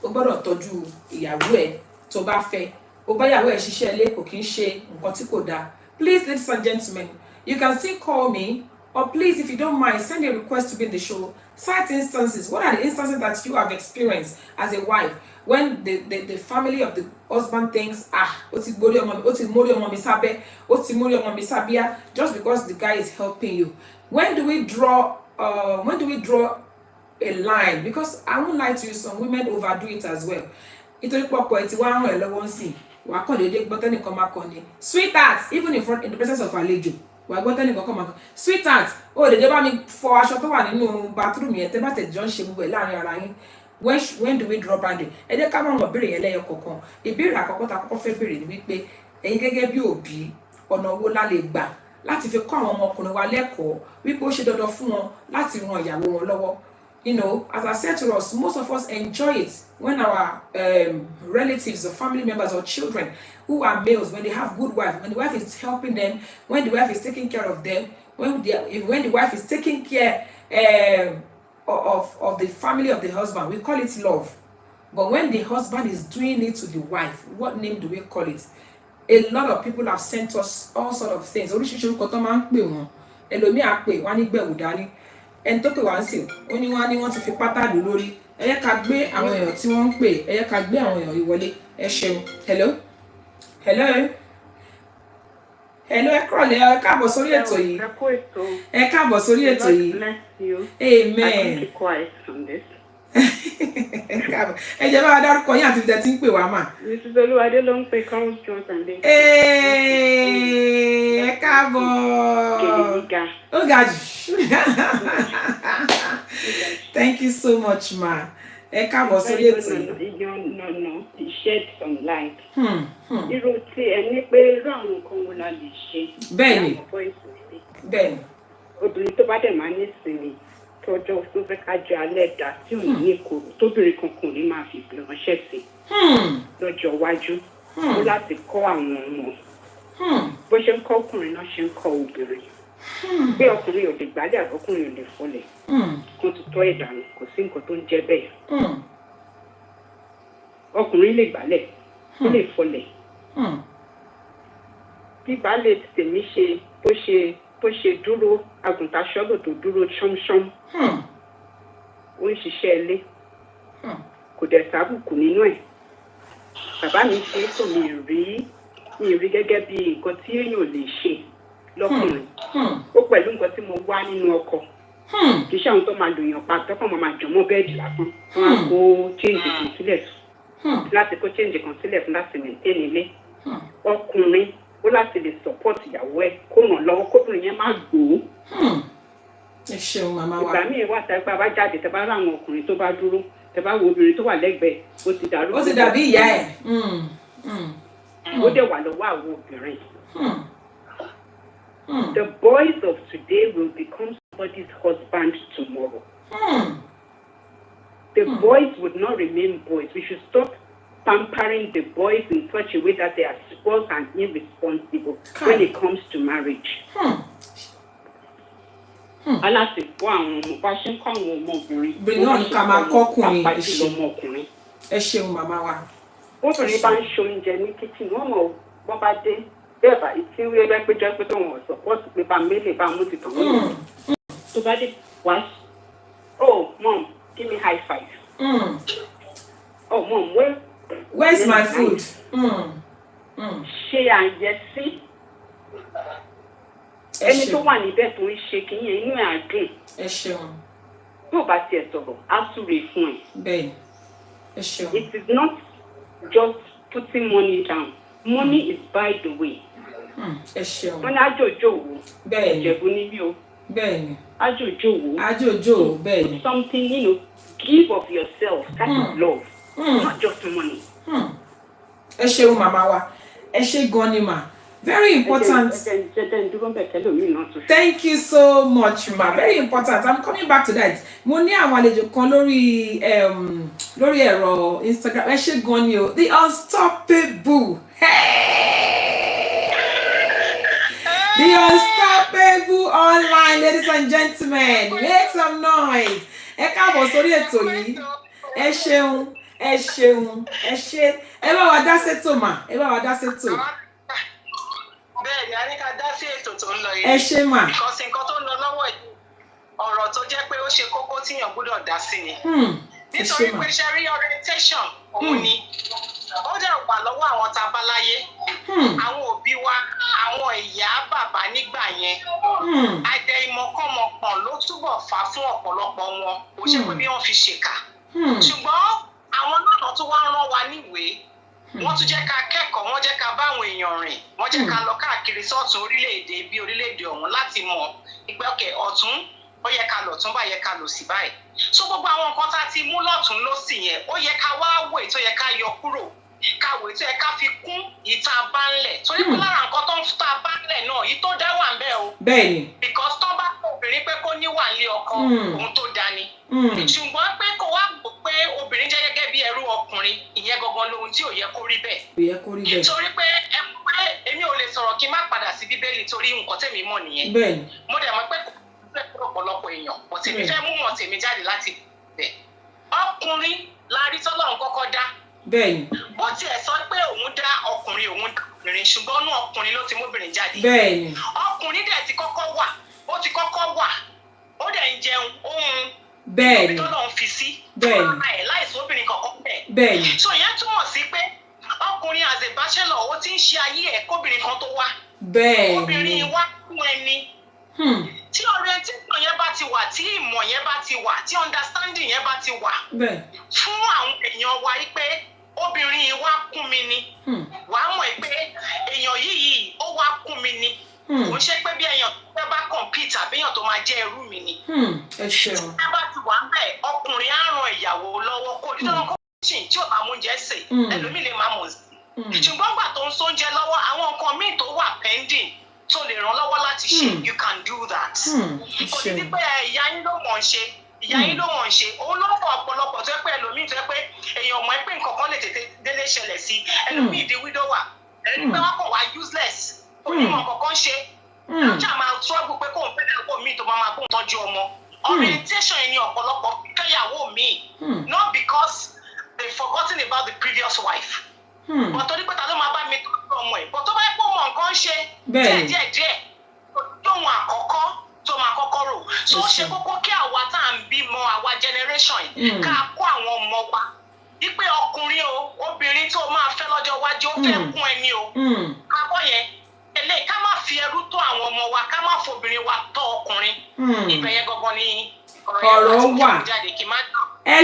o gbọ́dọ̀ tọ́jú ìyàwó ẹ̀ tó bá fẹ́. O bá ìyàwó ẹ̀ ṣiṣẹ́ ilé kò kí ń ṣe nǹkan tí kò dáa. Please, ladies and gentlemen, you can still call me, or please, if you don't mind, send a request to be in the show. Cite instances. What are the instances that you have experienced as a wife when the family of the husband thinks, just because the guy is helping you? When do we draw a line? Because I won't lie to you, some women overdo it as well. Sweetheart, even in the presence of a lady. Sweetheart, they bá mi fọ aṣọ tó wà nínú bathroom yẹn, tẹ́ bá tẹ̀ jọ ń ṣe gbogbo ẹ̀ láàrin ara yín. When do we draw boundary? Ẹ jẹ́ ká mọ̀ mọ̀ béèrè yẹn lẹ́yọ kọ̀ọ̀kan. Ìbéèrè àkọ́kọ́ tá kọ́kọ́ fẹ́ béèrè ni wípé ẹ̀yin gẹ́gẹ́ bí òbí, ọ̀nà wo la lè gbà láti fi kọ́ àwọn ọmọkùnrin wa lẹ́kọ̀ọ́ wípé ó ṣe dandan fún wọn láti ran ìyàwó wọn lọ́wọ́. You know, as I said to us, most of us enjoy it when our relatives or family members or children who are males, when they have good wife, when the wife is helping them, when the wife is taking care of them, when the wife is taking care of the family of the husband, we call it love. But when the husband is doing it to the wife, what name do we call it? A lot of people have sent us all sort of things. Oríṣiríṣi nǹkan tó máa ń pè wọ́n. Ẹlòmíì á pè wọ́n ní gbẹ̀wò dání. Ẹni tó pè wá ń sìn, ó ní wọ́n ti fi pátá lù lórí. Ẹ yẹ ká gbé àwọn èèyàn tí wọ́n ń pè, ẹ yẹ ká gbé àwọn èèyàn yìí wọlé. Ẹ ṣeun. Hello? Hello? Hello, ẹ kúrọ̀lẹ́, ẹ káàbọ̀ sórí ètò yìí. Ẹ káàbọ̀ sórí ètò yìí. Amen. Keep quiet on this. Ẹ jẹ́ bá wa dárúkọ yín àti ìdẹ tí ń pè wá mà. Mrs. Olúwadé ló ń pè Comes Jones and Day. Ẹ káàbọ̀. Ó ga jù. Thank you so much, ma. Ẹ káàbọ̀ sórí ètò yìí. No, it shed some light. Irú tí ẹ ní pé irú àwọn nǹkan wo la lè ṣe. Bẹ́ẹ̀ni. Bẹ́ẹ̀ni. Obìnrin tó bá dẹ̀ máa ní ìsinmi tọ́jọ́ tó fẹ́ ká jẹ alẹ́ ẹ̀dá tí ò ní kòrò tóbìnrin kankan ní máa fi ìpè ránṣẹ́ sí lọ́jọ́ iwájú ó láti kọ́ àwọn ọmọ bó ṣe ń kọ́ ọkùnrin náà ṣe ń kọ́ obìnrin pé ọkùnrin ò lè gbálẹ̀ àbọ̀kùnrin ò lè fọlẹ̀ kó tó tọ́ ìdànù kò sí nǹkan tó ń jẹ́ bẹ́ẹ̀ ọkùnrin lè gbálẹ̀ ó lè fọlẹ̀ bí baálé tèmi ṣe bó ṣe dúró àgùntàn ṣọ́gbò tó dúró ṣọ́mṣọ́m ó ń ṣiṣẹ́ ilé kò dẹ̀ sábùkù nínú ẹ̀ bàbá mi ṣe kò mi rí gẹ́gẹ́ bí nǹkan tí èèyàn lè ṣe lọ́kùnrin ó pẹ̀lú nǹkan tí mo wá nínú ọkọ kì í ṣe àwọn tó máa lò yàn pa tọ́kàn máa jọ mọ́ bẹ́ẹ̀dì lásán wọ́n á kó change ìgbìn sílẹ̀ láti kó change kan sílẹ̀ fún láti maintain ilé. Ọkùnrin ó láti lè support ìyàwó ẹ̀ kó ràn lọ́wọ́ kóbìnrin yẹn má gbòó. Ẹ ṣeun màmá wa. Ìgbà míì wà tẹ́ pé a bá jáde tẹ́ bá rá àwọn ọkùnrin tó bá dúró tẹ́ bá wo obìnrin tó wà lẹ́gbẹ̀ẹ́ ó ti dàrú. Ó ti dàbí ìyá ẹ̀. Ó dẹ̀ wà lọ́wọ́ àwọn obìnrin. The boys of today will become somebody's husband tomorrow. The boys would not remain boys. We should stop pampering the boys in such a way that they are spoiled and irresponsible when it comes to marriage. Aláti fún àwọn ọmọ bá ṣe ń kọ́ àwọn ọmọbìnrin. Bìnrin náà ní ká máa kọ́kùnrin. Àpàjù ọmọkùnrin. Ẹ ṣeun màmá wa. Obìnrin bá ń ṣe oúnjẹ ní kíchìn wọ́n mọ̀ wọ́n bá dé bẹ́ẹ̀ bá tí wọ́n yẹ pé jẹ́ pé tó wọ́n sọ̀pọ̀tì pé bá mélèé bá mú ti tàn wọ́n. Tó bá dé wá oh mom give me high five. Oh mom where's my food? Ṣe àyẹ̀sí. Ẹni tó wà níbẹ̀ tó ń ṣe kìí yẹn inú ẹ̀ á dùn. Ẹ ṣeun. Bí ò bá tiẹ̀ sọ̀rọ̀, á súre fún ẹ. Bẹ́ẹ̀ni, ẹ ṣeun. It is not just putting money down. Money is by the way. Ẹ ṣeun. Wọ́n ní àjòjò wo. Bẹ́ẹ̀ni. Ìjẹ̀bú níbí o. Bẹ́ẹ̀ni. Àjòjò wo. Àjòjò bẹ́ẹ̀ni. Something, give of yourself. That is love. Not just money. Ẹ ṣeun màmá wa. Ẹ ṣé gan ni mà. Very important. Thank you so much, ma. Very important. I'm coming back to that. Mo ní àwọn àlejò kan lórí ẹ̀rọ Instagram. Ẹ ṣé gan ni o. The unstoppable. The unstoppable online, ladies and gentlemen. Make some noise. Ẹ káàbọ̀ sórí ètò yìí. Ẹ ṣeun. Ẹ ṣeun. Ẹ ṣé. Ẹ bá wa dá sétò mà. Ẹ bá wa dá sétò. Bẹ́ẹ̀ni, a ní ká dá sí ètò tó ń lọ yìí. Ẹ ṣé mà. Because nǹkan tó ń lọ lọ́wọ́ yìí, ọ̀rọ̀ tó jẹ́ pé ó ṣe kókó tíyàn gbọ́dọ̀ dá sí ni. Nítorí pé ṣe rí orientation òun ni. Ó dẹ̀ wà lọ́wọ́ àwọn tá a bá láyé. Àwọn òbí wa, àwọn ìyá bàbá nígbà yẹn. Àjẹ ìmọ̀kànmọ̀kàn ló túbọ̀ fà fún ọ̀pọ̀lọpọ̀ wọn. Kò ṣe pé bí wọ́n fi ṣèkà. Ṣùgbọ́n àwọn náà tó wá rán wa níwèé. Wọ́n tún jẹ́ ká kẹ́kọ̀ọ́, wọ́n jẹ́ ká bá àwọn èèyàn rìn, wọ́n jẹ́ ká lọ káàkiri sọ́ọ̀tún orílẹ̀-èdè bí orílẹ̀-èdè ọ̀hún láti mọ̀ ìgbẹ́ ọ̀kẹ́ ọ̀tún ó yẹ ká lọ tún báyẹ ká lọ sí báyìí. So gbogbo àwọn nǹkan tá a ti mú lọ́tún lósì yẹn ó yẹ ká wá wò tó yẹ ká yọ kúrò ká wò tó yẹ ká fi kún ìta bánlẹ̀ torí pé lára nǹkan tó ń ta bánlẹ̀ náà yìí tó dá wà ń bẹ̀ o. Bẹ́ẹ̀ni. Because tó bá kọ obìnrin pé kó níwà ní ọkọ òun tó dání. Ṣùgbọ́n pé kó wá gbọ́ pé obìnrin jẹ́ gẹ́gẹ́ bí ẹrú ọkùnrin ìyẹn gangan lohun tí ò yẹ kó rí bẹ́ẹ̀. Ò yẹ kó rí bẹ́ẹ̀. Torí pé èmi ò lè sọ̀rọ̀ kí n má padà sí Bíbélì torí nǹkan tèmi mọ̀ nìyẹn. Bẹ́ẹ̀ni. Mo dẹ̀ mọ̀ pé kò fẹ́ kúrò ọ̀pọ̀lọpọ̀ èèyàn bọ̀ tèmi fẹ́ mú mọ̀ tèmi jáde láti bẹ̀. Ọkùnrin la rí tọ́lọ́run kọ́kọ́ dá. Bẹ́ẹ̀ni. Bó tiẹ̀ sọ pé òun dá ọkùnrin òun dá obìnrin ṣùgbọ́n inú ọkùnrin ló ti móbìnrin jáde. Bẹ́ẹ̀ni. Ọkùnrin dẹ̀ ti kọ́kọ́ wà ó dẹ̀ ń jẹun ó mu. Bẹ́ẹ̀ni. Tó lọ́n fi sí. Bẹ́ẹ̀ni. Láìsí obìnrin kankan bẹ́ẹ̀. Bẹ́ẹ̀ni. So ìyẹn túmọ̀ sí pé ọkùnrin as a bachelor ó ti ń ṣe ayé ẹ̀ kóbìnrin kan tó wá. Bẹ́ẹ̀ni. Obìnrin wá fún ẹni. Tí orientation yẹn bá ti wà tí ìmọ̀ yẹn bá ti wà tí understanding yẹn bá ti wà. Fún àwọn èèyàn wa yìí pé obìnrin yìí wá kún mi ni. Wàá mọ̀ pé èèyàn yìí ó wá kún mi ni. Kò ń ṣe pé bí èèyàn tó bá compete àbí èèyàn tó máa jẹ́ ẹrú mi ni. Ẹ ṣeun. Tí ẹ bá ti wà ń bẹ̀ ọkùnrin á ran ìyàwó lọ́wọ́ kó dídá lọ́kọ́ kitchen tí ò bá mú oúnjẹ sè ẹlòmíì lè má mọ̀ sí. Ṣùgbọ́n gbà tó ń sóúnjẹ lọ́wọ́ àwọn nǹkan míì tó wà pending tó lè ràn lọ́wọ́ láti ṣe you can do that. Kò sí ní pé ìyá yín ló mọ̀ ń ṣe ìyá yín ló mọ̀ ń ṣe òun ló fọ ọ̀pọ̀lọpọ̀ tó yẹ pé ẹlòmíì tó yẹ pé èèyàn mọ̀ pé nǹkan kan lè tètè délé ṣẹlẹ̀ sí ẹlòmíì di widower ẹni pé wọ́n kàn wá useless onímọ̀ kọ̀ọ̀kan ṣe lọ́jà máa trouble pé kóun fẹ́ dáwọ́ mi tó máa bóun tọ́jú ọmọ orientation yẹn ni ọ̀pọ̀lọpọ̀ fẹ́yàwó mi not because they forgotten about the previous wife but torí pé ta ló máa bá mi tọ́jú ọmọ ẹ̀ but tó bá yẹ kó mọ nǹkan ṣe díẹ̀ lóhun àkọ́kọ́ tó máa kọ́kọ́ rò so ó ṣe kókó kí àwa tá à ń bímọ àwa generation yìí ká kó àwọn ọmọ wa wípé ọkùnrin o obìnrin tó máa fẹ́ lọ́jọ́ iwájú ó fẹ́ kún ẹni o kábọ̀ yẹn eléyìí ká má fi ẹrú tó àwọn ọmọ wa ká má fobìnrin wa tọ́ ọkùnrin ibẹ̀ yẹn gangan ni ọ̀rọ̀ wà jáde kí n má dùn ẹ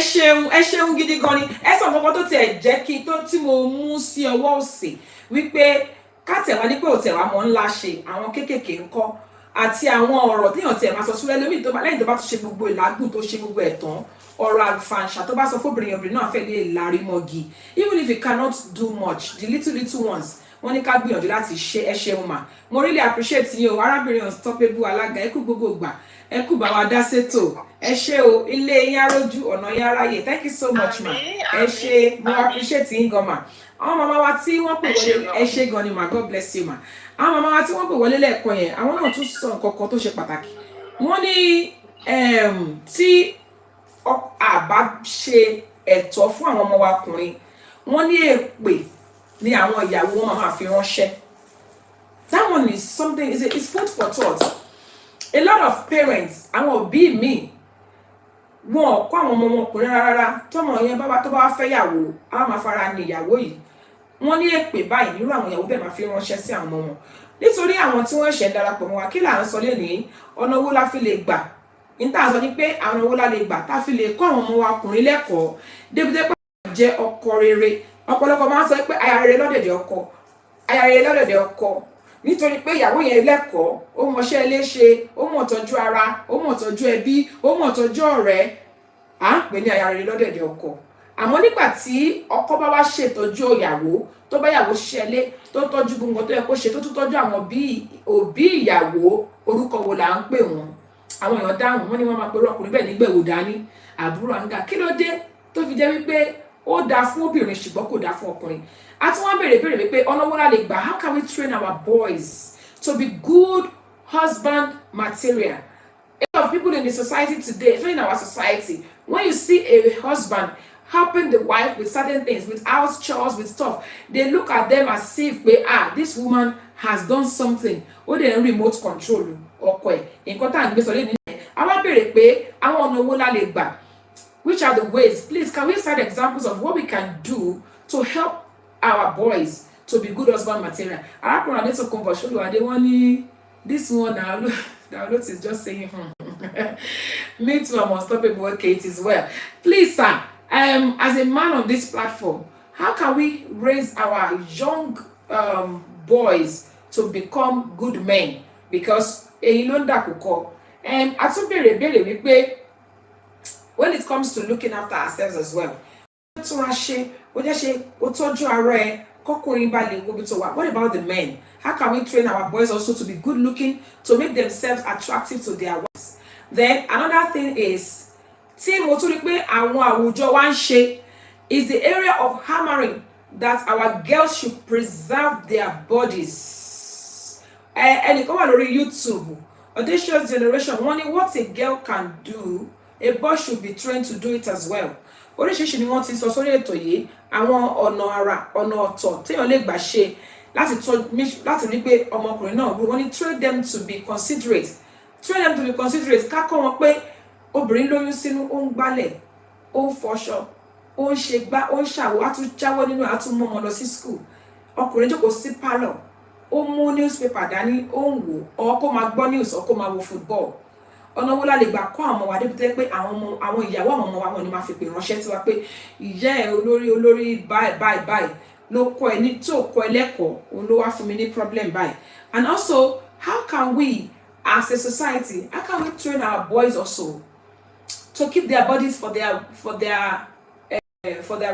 ṣeun gidi gan ni. Ẹ sọ nǹkan tó tiẹ̀ jẹ́ kí tó tí mo mú sí ọwọ́ òsì wípé kátẹ̀wá ní pé òtẹ̀wá mọ́ ńlá ṣe àwọn kéékèèké ńkọ́ àti àwọn ọ̀rọ̀ téèyàn tiẹ̀ máa sọ sílẹ̀ lómi tó bá lẹ́yìn tó bá tún ṣe gbogbo ìlágùn tó ṣe gbogbo ẹ̀tàn ọ̀rọ̀ àlùfàǹṣà tó bá sọ fóbìnrin obìnrin náà fẹ́ lè lárí mọ́gi even if you cannot do much the little ones wọ́n ní ká gbìyànjú láti ṣe ẹ ṣeun mà mo really appreciate yín o arábìnrin unstoppable alága ẹ kú gbogbo gbà ẹ kú bá wa dá sétò ẹ ṣé o ilé yín arójú ọ̀nà yín aráyè thank you so much ma ẹ ṣé mo appreciate yín gan ma àwọn màmá wa tí wọ́n pè wọlé ẹ ṣé gan ni ma God bless you ma àwọn màmá wa tí wọ́n pè wọlé lẹ́ẹ̀kan yẹn àwọn náà tún sọ nǹkan kan tó ṣe pàtàkì wọ́n ní tí àbá ṣe ẹ̀tọ́ fún àwọn ọmọ wa ọkùnrin wọ́n ní èpè ni àwọn ìyàwó wọn máa fi ránṣẹ́. That one is something, it's food for thought. A lot of parents, àwọn òbí mi, wọn kọ́ àwọn ọmọ wọn ọkùnrin rárá, tọ́mọ yẹn tó bá fẹ́ yàwó, á máa fara ní ìyàwó yìí. Wọ́n ní èpè báyìí nírú àwọn ìyàwó bẹ́ẹ̀ máa fi ránṣẹ́ sí àwọn ọmọ wọn. Nítorí àwọn tí wọ́n ṣẹ̀ ń darapọ̀ mọ́ wa, kí là ń sọ lénìí, ọ̀nà owó la fi lè gbà. Níta sọ ni pé àwọn owó la lè gbà tá fi lè kọ́ àwọn ọmọ wa ọkùnrin lẹ́kọ̀ọ́, débi pé jẹ́ ọkọ rere. Ọ̀pọ̀lọpọ̀ máa ń sọ pé aya rere lọ́dẹ̀dẹ̀ ọkọ, aya rere lọ́dẹ̀dẹ̀ ọkọ. Nítorí pé ìyàwó yẹn lẹ́kọ̀ọ́ ó mọṣẹ́ ilé ṣe ó mọ̀ tọ́jú ara ó mọ̀ tọ́jú ẹbí ó mọ̀ tọ́jú ọ̀rẹ́ à ń pè ní aya rere lọ́dẹ̀dẹ̀ ọkọ àmọ́ nígbà tí ọkọ bá wá ṣètọ́jú ìyàwó tó bá ìyàwó ṣiṣẹ́ ilé tó tọ́jú gbogbo tó yẹ kó ṣe tó tún tọ́jú àwọn òbí ìyàwó orúkọ wo là ń pè wọ́n àwọn èèyàn dáhùn wọ́n ní wọ́n máa pe ọkùnrin bẹ́ẹ̀ nígbẹ̀wò dání àbúrò àǹgà kí ló dé tó fi jẹ́ wípé ó dáa fún obìnrin ṣùgbọ́n kò dáa fún ọkùnrin àti wọ́n béèrè wípé ọ̀nà wo la lè gbà how can we train our boys to be good husband material? A lot of people in the society today, even in our society, when you see a husband helping the wife with certain things, with house chores, with stuff, they look at them as if this woman has done something. Or they remote control ọkọ ẹ̀. Nǹkan tá à ń gbé sọ lé nìyẹn. Àwọn béèrè pé àwọn ọ̀nà wo la lè gbà? Which are the ways? Please, can we cite examples of what we can do to help our boys to be good husband material? Arákùnrin Adétò Kọ́ńbọ̀ Adé wọ́n ní this one now is just saying me too, I'm unstoppable. Okay, it is well. Please, sir, as a man on this platform, how can we raise our young boys to become good men? Because when it comes to looking after ourselves as well, what about the men? How can we train our boys also to be good looking, to make themselves attractive to their wives? Then another thing is is the area of hammering that our girls should preserve their bodies. And it come on YouTube, Audacious Generation, wondering what a girl can do, a boy should be trained to do it as well. Oríṣiríṣi ni wọ́n ti sọ sórí ètò yìí àwọn ọ̀nà ọ̀tọ̀ téèyàn lè gbà ṣe láti rí pé ọmọkùnrin náà wọ́n ní train them to be considerate ká kọ́ wọn pé obìnrin lóyún sínú ó ń gbálẹ̀ ó ń fọṣọ ó ń ṣe gbá ó ń ṣàwọ̀ á tún jáwọ́ nínú á tún mú ọmọ lọ sí school ọkùnrin jókòó sí pálọ̀ ó mú newspaper dání ó ń wò ó kó máa gbọ́ news ó kó máa wo football ọ̀nà wo la lè gbà kọ́ àwọn ọmọ wa débi tẹ́ pé àwọn ìyàwó àwọn ọmọ wa wọn ni máa fi pè ránṣẹ́ sí wa pé ìyá ẹ̀ olórí báyìí ló kọ́ ẹ ní tó kọ́ ẹ lẹ́kọ̀ọ́ òun ló wá fún mi ní problem báyìí. And also, how can we as a society, how can we train our boys also to keep their bodies for their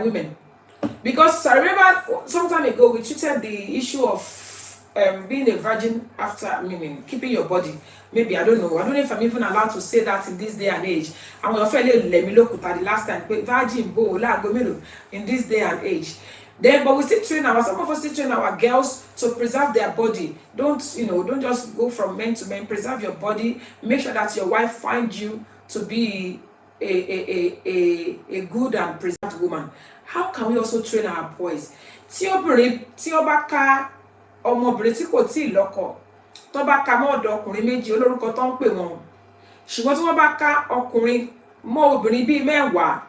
women? Because I remember some time ago we treated the issue of being a virgin after keeping your body. Maybe I don't know if I'm even allowed to say that in this day and age. I'm gonna let me look at the last time virgin in this day and age. Then, but we still train some of us still train our girls to preserve their body. Don't just go from men to men. Preserve your body. Make sure that your wife finds you to be a good and preserved woman. How can we also train our boys? Tí ó bá ká ọmọbìnrin tí kò tíì lọ́kọ, tó bá ká mọ́ ọ̀dọ̀ ọkùnrin méjì olórúkọ tó ń pè wọ́n. Ṣùgbọ́n tí wọ́n bá ká ọkùnrin mọ́ obìnrin bíi mẹ́wàá,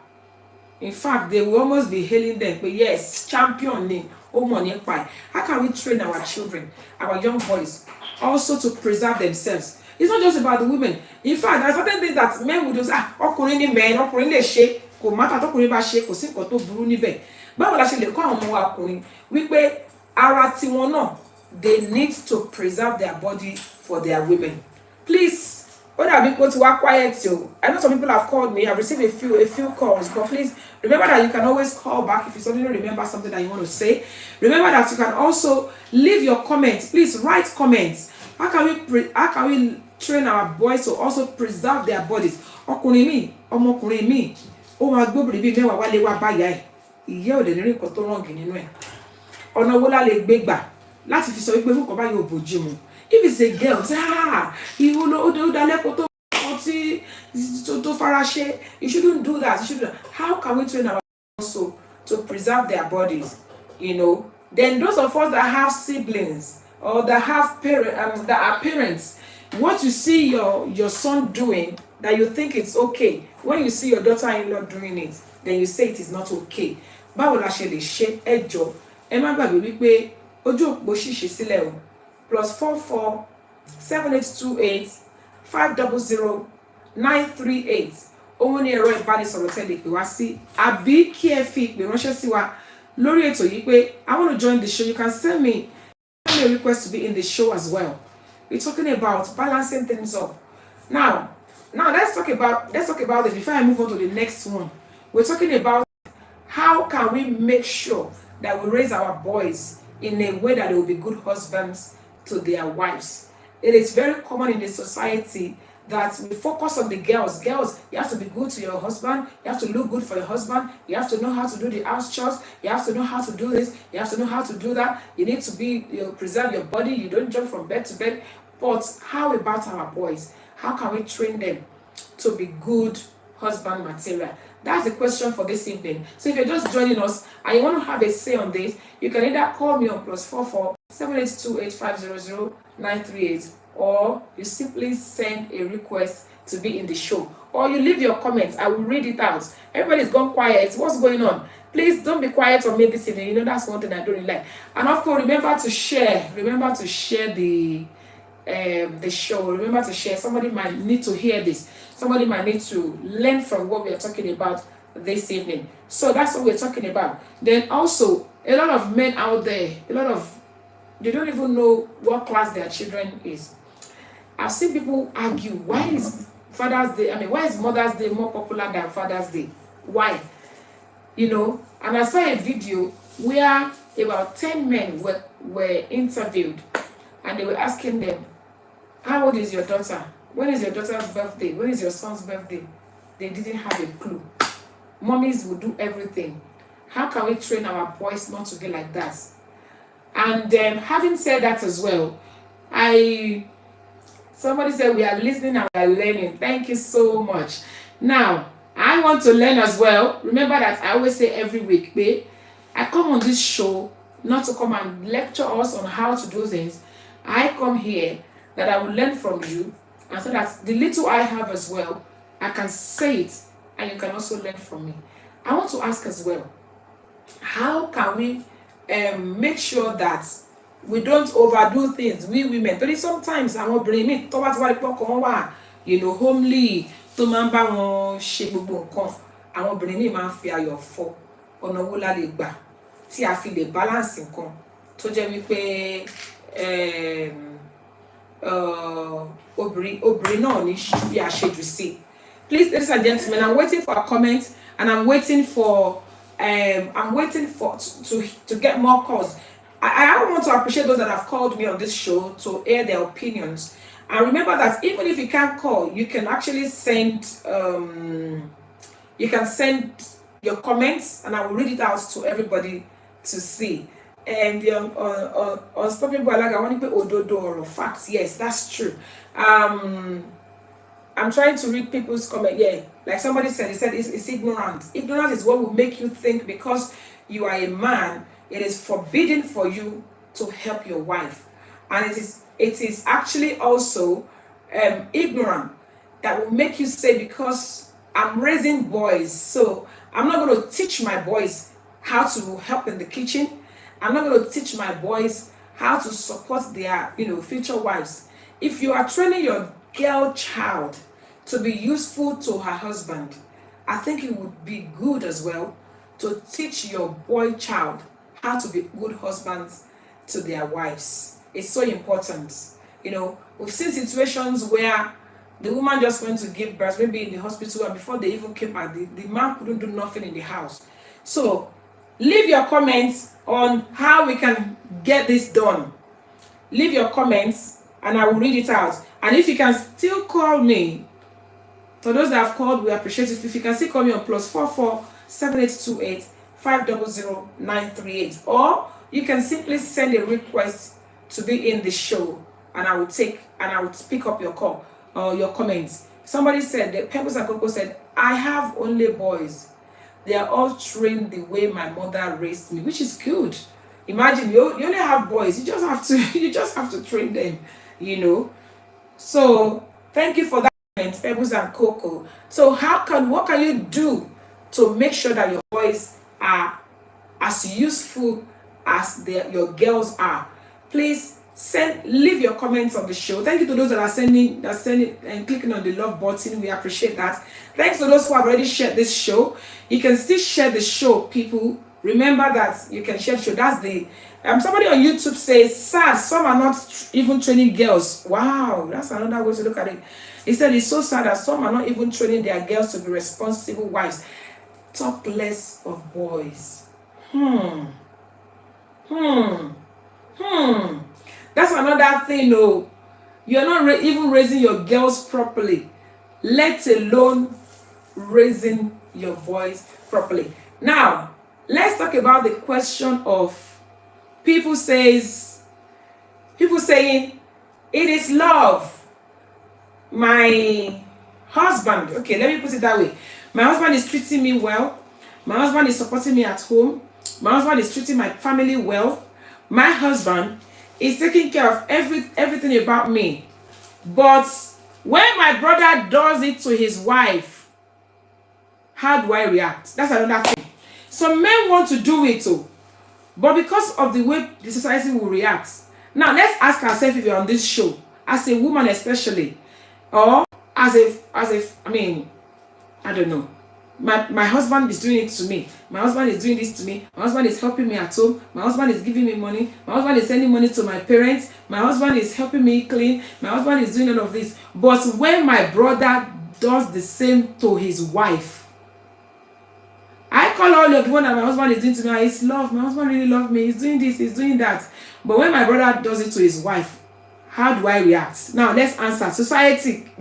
in fact, they will almost be hailing them. But yes, champion ni ó mọ̀ nípa ẹ̀. How can we train our children, our young boys, also to preserve themselves? It's not just about the women. In fact, there are certain things that men will do. Ọkùnrin ni men, ọkùnrin lè ṣe. kò mátà tọkùnrin bá ṣe kò sí nǹkan tó burú níbẹ̀. Báwo la ṣe lè kọ́ àwọn ọmọ wa ọkùnrin wípé ara tiwọn náà, they need to preserve their body for their women. Please, what are people to work quiet to? I know some people have called me. I've received a few calls, but please remember that you can always call back if you suddenly remember something that you want to say. Remember that you can also leave your comments. Please write comments. How can we train our boys to also preserve their bodies? Ọkùnrin mi, ọmọkùnrin mi, ó máa gbóbìnrin bíi mẹ́wàá wálé wá báyà ẹ̀. Ìyẹ́ ò dẹ̀ ní rí nǹkan tó rọ̀ǹgì nínú ẹ̀. Ọ̀nà wo la lè gbé gbà láti fi sọ wípé nǹkan báyìí ò bójú mu? If it's a girl, say, you know, you shouldn't do that. You shouldn't. How can we train our also to preserve their bodies? You know, then those of us that have siblings or that have that are parents, what you see your son doing that you think it's okay, when you see your daughter-in-law doing it, then you say it is not okay. Báwo la ṣe lè ṣe ẹ jọ̀ọ́ ẹ má gbàgbé wípé ojú òpó ṣíṣe sílẹ̀ o. +44 7828 500 938. Òun ni ẹ̀rọ ìbánisọ̀rọ̀ tẹ́lẹ̀ pè wá sí, àbí kí ẹ fi ìpè ránṣẹ́ sí wa lórí ètò yìí pé I want to join the show. You can send me a request to be in the show as well. We're talking about balancing things up. Now let's talk about it before I move on to the next one. We're talking about how can we make sure that we raise our boys in a way that they will be good husbands to their wives. It is very common in the society that we focus on the girls. Girls, you have to be good to your husband. You have to look good for your husband. You have to know how to do the house chores. You have to know how to do this. You have to know how to do that. You need to preserve your body. You don't jump from bed to bed. But how about our boys? How can we train them to be good husband material? That's the question for this evening. So if you're just joining us and you want to have a say on this, you can either call me on +44 7828 500 938, or you simply send a request to be in the show, or you leave your comments. I will read it out. Everybody's gone quiet. What's going on? Please don't be quiet on me this evening. You know, that's one thing I don't really like. And of course, remember to share the show. Remember to share. Somebody might need to hear this. Somebody might need to learn from what we are talking about this evening. So that's what we're talking about. Then also, a lot of men out there, they don't even know what class their children is. I've seen people argue, why is Mother's Day more popular than Father's Day? Why? You know, and I saw a video where about 10 men were interviewed, and they were asking them, how old is your daughter? When is your daughter's birthday? When is your son's birthday? They didn't have a clue. Mommies will do everything. How can we train our boys not to be like that? And having said that as well, somebody said we are listening and we are learning. Thank you so much. Now, I want to learn as well. Remember that I always say every week, babe, I come on this show not to come and lecture us on how to do things. I come here that I will learn from you, and so that the little I have as well, I can say it and you can also learn from me. I want to ask as well, how can we make sure that we don't overdo things, we women? But sometimes I won't bring me to what you know, homely to man ba won ṣe gbogbo nǹkan. Àwọn obìnrin mi máa ń fi ayọ̀ fọ́ ọ̀nà wo la lè gbà tí a fi lè balance nǹkan tó jẹ́ wípé obìnrin náà ní bí àṣejù sí. Please, ladies and gentlemen, I'm waiting for a comment, and I'm waiting for to get more calls. I want to appreciate those that have called me on this show to air their opinions. And remember that even if you can't call, you can actually send your comments, and I will read it out to everybody to see. And Unstoppable Alaga, I want to put ododo or facts. Yes, that's true. I'm trying to read people's comment. Yeah, like somebody said, it's ignorant. Ignorance is what will make you think because you are a man, it is forbidden for you to help your wife. And it is actually also ignorant that will make you say, because I'm raising boys, so I'm not going to teach my boys how to help in the kitchen. I'm not going to teach my boys how to support their, future wives. If you are training your girl child to be useful to her husband, I think it would be good as well to teach your boy child how to be good husbands to their wives. It's so important. You know, we've seen situations where the woman just went to give birth, maybe in the hospital, and before they even came back, the man couldn't do nothing in the house. So leave your comments on how we can get this done. Leave your comments and I will read it out. And if you can still call me, for those that have called, we appreciate it. If you can still call me on +44 7828 500 938, or you can simply send a request to be in the show, and I will pick up your call or your comments. Somebody said that Pebbles and Coco said, I have only boys. They are all trained the way my mother raised me, which is good. Imagine you only have boys. You just have to train them, you know. So thank you for that, Pebbles and Coco. So what can you do to make sure that your boys are as useful as your girls are? Please leave your comments on the show. Thank you to those that are sending and clicking on the love button. We appreciate that. Thanks to those who have already shared this show. You can still share the show, people. Remember that you can share the show. That's the somebody on YouTube says, sad, some are not even training girls. Wow, that's another way to look at it. He said it's so sad that some are not even training their girls to be responsible wives. Talk less of boys. That's another thing. No, you're not even raising your girls properly, let alone raising your boys properly. Now, let's talk about the question of people saying it is love. My husband, okay, let me put it that way. My husband is treating me well. My husband is supporting me at home. My husband is treating my family well. My husband is taking care of everything about me. But when my brother does it to his wife, how do I react? That's another thing. Some men want to do it too, but because of the way the society will react. Now let's ask ourselves, if you're on this show, as a woman especially, or as if I mean, I don't know. My husband is doing it to me. My husband is doing this to me. My husband is helping me at home. My husband is giving me money. My husband is sending money to my parents. My husband is helping me clean. My husband is doing all of this. But when my brother does the same to his wife, I call all of the one that my husband is doing to me, it's love. My husband really loves me. He's doing this, he's doing that. But when my brother does it to his wife, how do I react? Now let's answer. Society.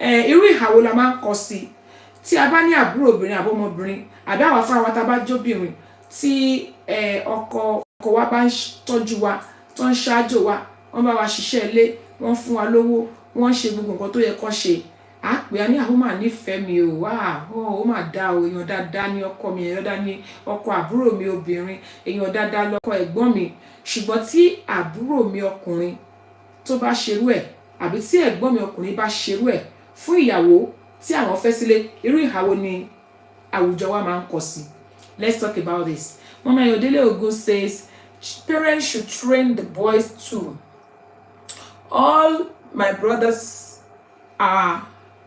Irú ìhàwó la máa ń kọ sí tí a bá ní àbúrò obìnrin àbọ́mọbìnrin àbí àwọn afárá wa tá bá jóbìnrin tí ọkọ wa bá ń tọ́jú wa tó ń ṣáájú wa, wọ́n bá wa ṣiṣẹ́ ilé, wọ́n fún wa lówó, wọ́n ṣe gbogbo nǹkan tó yẹ kó ṣe. A pè á ní àwọn máa nífẹ̀ẹ́ mi o, ó máa dá o, èèyàn dáadáa ní ọkọ mi, èèyàn dáadáa ní ọkọ àbúrò mi obìnrin, èèyàn dáadáa lọ́kọ ẹ̀gbọ́n mi. Ṣùgbọ́n tí àbúrò mi ọkùnrin tó bá ṣerú ẹ̀, àbí tí ẹ̀gbọ́n mi ọkùnrin bá ṣerú ẹ̀ fún ìyàwó tí àwọn fẹ́ sílé, irú ìhàwó ni àwùjọ wa máa ń kọ sí. Let's talk about this. Mama Yodele Ogun says parents should train the boys too. All my brothers are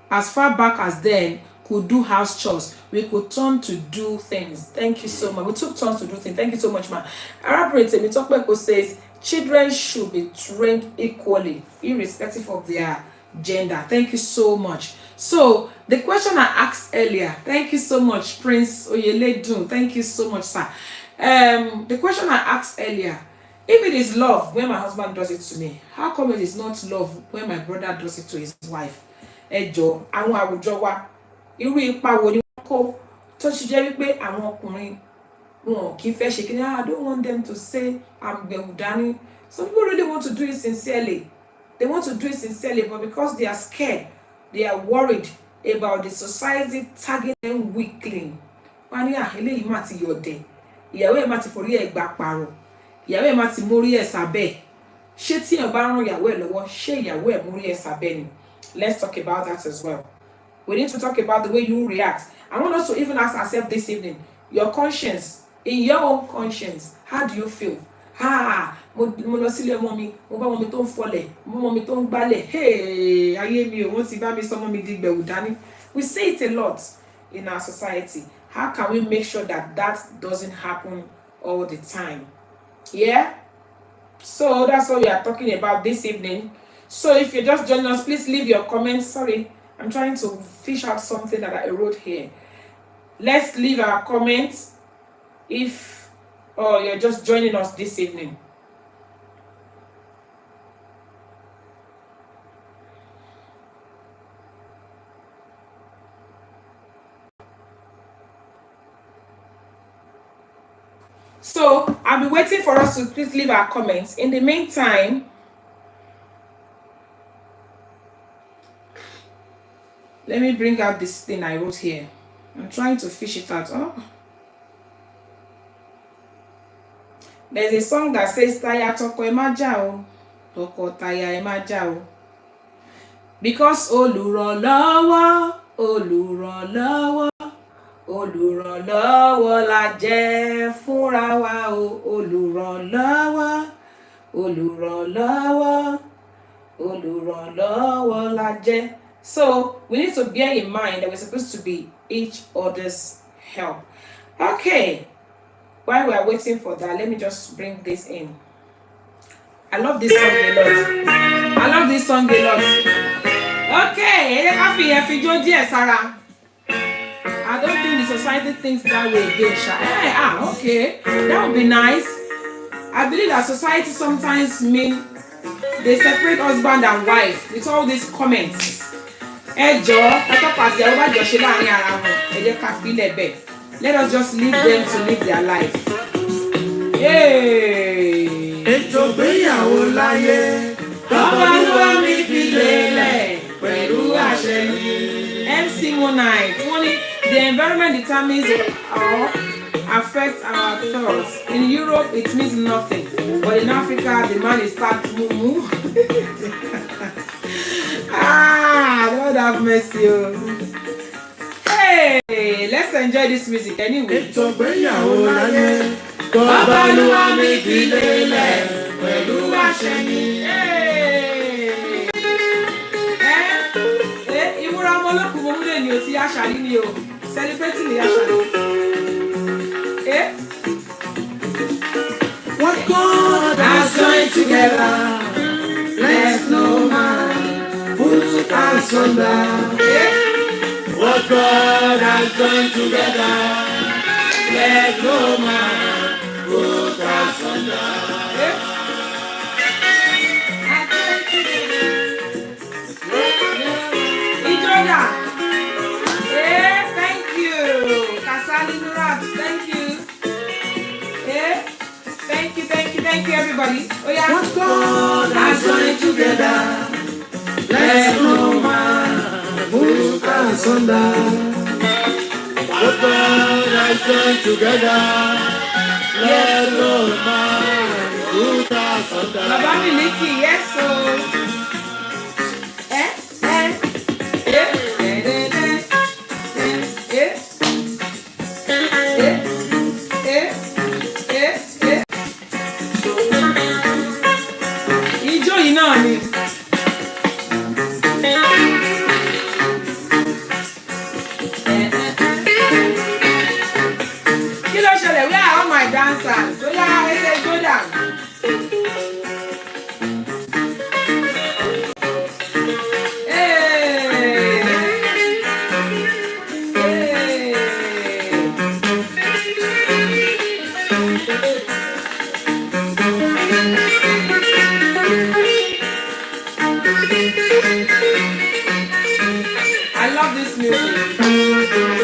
as far back as then could do house chores. We could turn to do things. Thank you so much. We took turns to do things. Thank you so much, ma. Arapre Mitokpeko says children should be trained equally, irrespective of their gender. Thank you so much. So the question I asked earlier, thank you so much, Prince Oyeledun. Thank you so much, sir. The question I asked earlier, if it is love when my husband does it to me, how come it is not love when my brother does it to his wife? Ẹjọ́ àwọn àwùjọ wa irú ipa wo ni wọ́n kó tó ṣe jẹ́ wípé àwọn ọkùnrin wọn kì í fẹ́ ṣe kí ni, I don't want them to say I'm gbẹ̀wùdání. Some people really want to do it sincerely. They want to do it sincerely, but because they are scared, they are worried about the society tagging them weakling. Wọ́n ní eléyìí má ti yọ̀dẹ̀, ìyàwó ẹ̀ má ti forí ẹ̀ gbà pààrọ̀, ìyàwó ẹ̀ má ti mórí ẹ̀ sábẹ́. Ṣé tí ẹ̀ bá rán ìyàwó ẹ̀ lọ́wọ́, ṣé ìyàwó ẹ̀ mórí ẹ̀ sábẹ́ ni? Let's talk about that as well. We need to talk about the way you react. I want us to even ask ourselves this evening, your conscience, in your own conscience, how do you feel? Mo lọ sílé ọmọ mi, mo bá ọmọ mi tó ń fọlẹ̀, mo ọmọ mi tó ń gbálẹ̀, ayé mi ò, wọ́n ti bá mi sọ ọmọ mi di gbẹ̀wù dání. We see it a lot in our society. How can we make sure that that doesn't happen all the time? Yeah? So that's what we are talking about this evening. So if you're just joining us, please leave your comments. Sorry, I'm trying to fish out something that I wrote here. Let's leave our comments if you're just joining us this evening. So I'll be waiting for us to please leave our comments. In the meantime, let me bring out this thing I wrote here. I'm trying to fish it out. Oh. There's a song that says Taya toko emaja o, toko taya emaja o. Because olùrànlọ́wọ́, olùrànlọ́wọ́, olùrànlọ́wọ́ la jẹ́ fúnra wa o, olùrànlọ́wọ́, olùrànlọ́wọ́, olùrànlọ́wọ́ la jẹ́. So we need to bear in mind that we're supposed to be each other's help. Okay, while we are waiting for that, let me just bring this in. I love this song a lot. I love this song a lot. Okay, Sarah. I don't think the society thinks that way again, Sha. Okay, that would be nice. I believe that society sometimes mean they separate husband and wife with all these comments. Let us just leave them to live their life. Yay! Eto Igbeyawo láyé, Baba mi fi lélẹ̀ pẹ̀lú àṣẹ mi. MC Monite, the environment determines or affects our thoughts. In Europe, it means nothing, but in Africa, the man is start moo. Lord have mercy. Hey, let's enjoy this music anyway. Eto Igbeyawo láyé, Baba mi fi lélẹ̀ pẹ̀lú àṣẹ mi. Ìmúra ọmọ olókùn mọ̀ múlẹ̀ ni ò sí àṣàlí ni o. Celebrating the àṣàlí. What God has joined together, let no man put asunder. What God has joined together, let no man put asunder. Ijoda. Thank you. Kasali Nurat, thank you. Thank you everybody. Oh yeah. What God has joined together, let no man put asunder. What God has joined together, let no man put asunder. Baba Miliki, yes so. Ijó yìí náà ni. Kí ló ṣẹlẹ̀? Where are all my dancers? Ó yá ẹsẹ̀ go down. I love this music.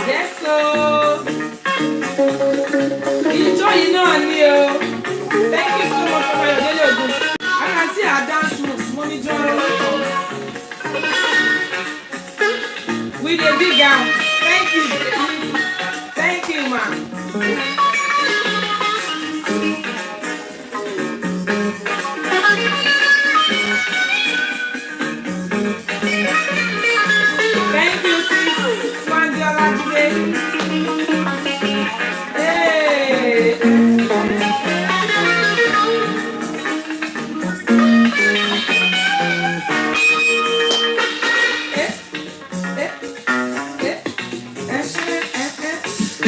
Yes, so. Enjoy you know Leo. Thank you so much for your daily ogun. I can see her dance moves. Mommy John. With a big gown. Thank you. Thank you, ma.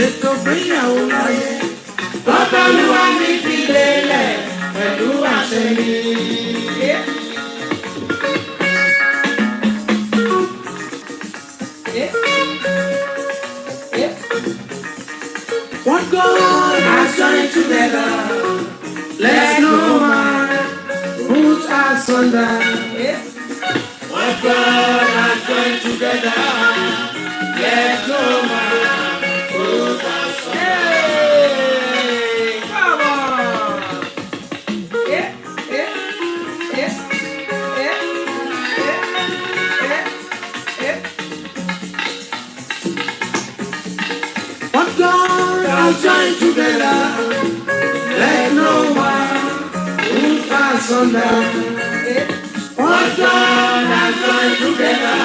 Ètò ìgbéyàwó láyé. Bàbá Olúwa mi fi lélẹ̀ pẹ̀lú àṣẹ mi. What God has joined together, let no man put asunder. What God has joined together, let no man put asunder. Come on. What God has joined together, let no man put asunder. What God has joined together,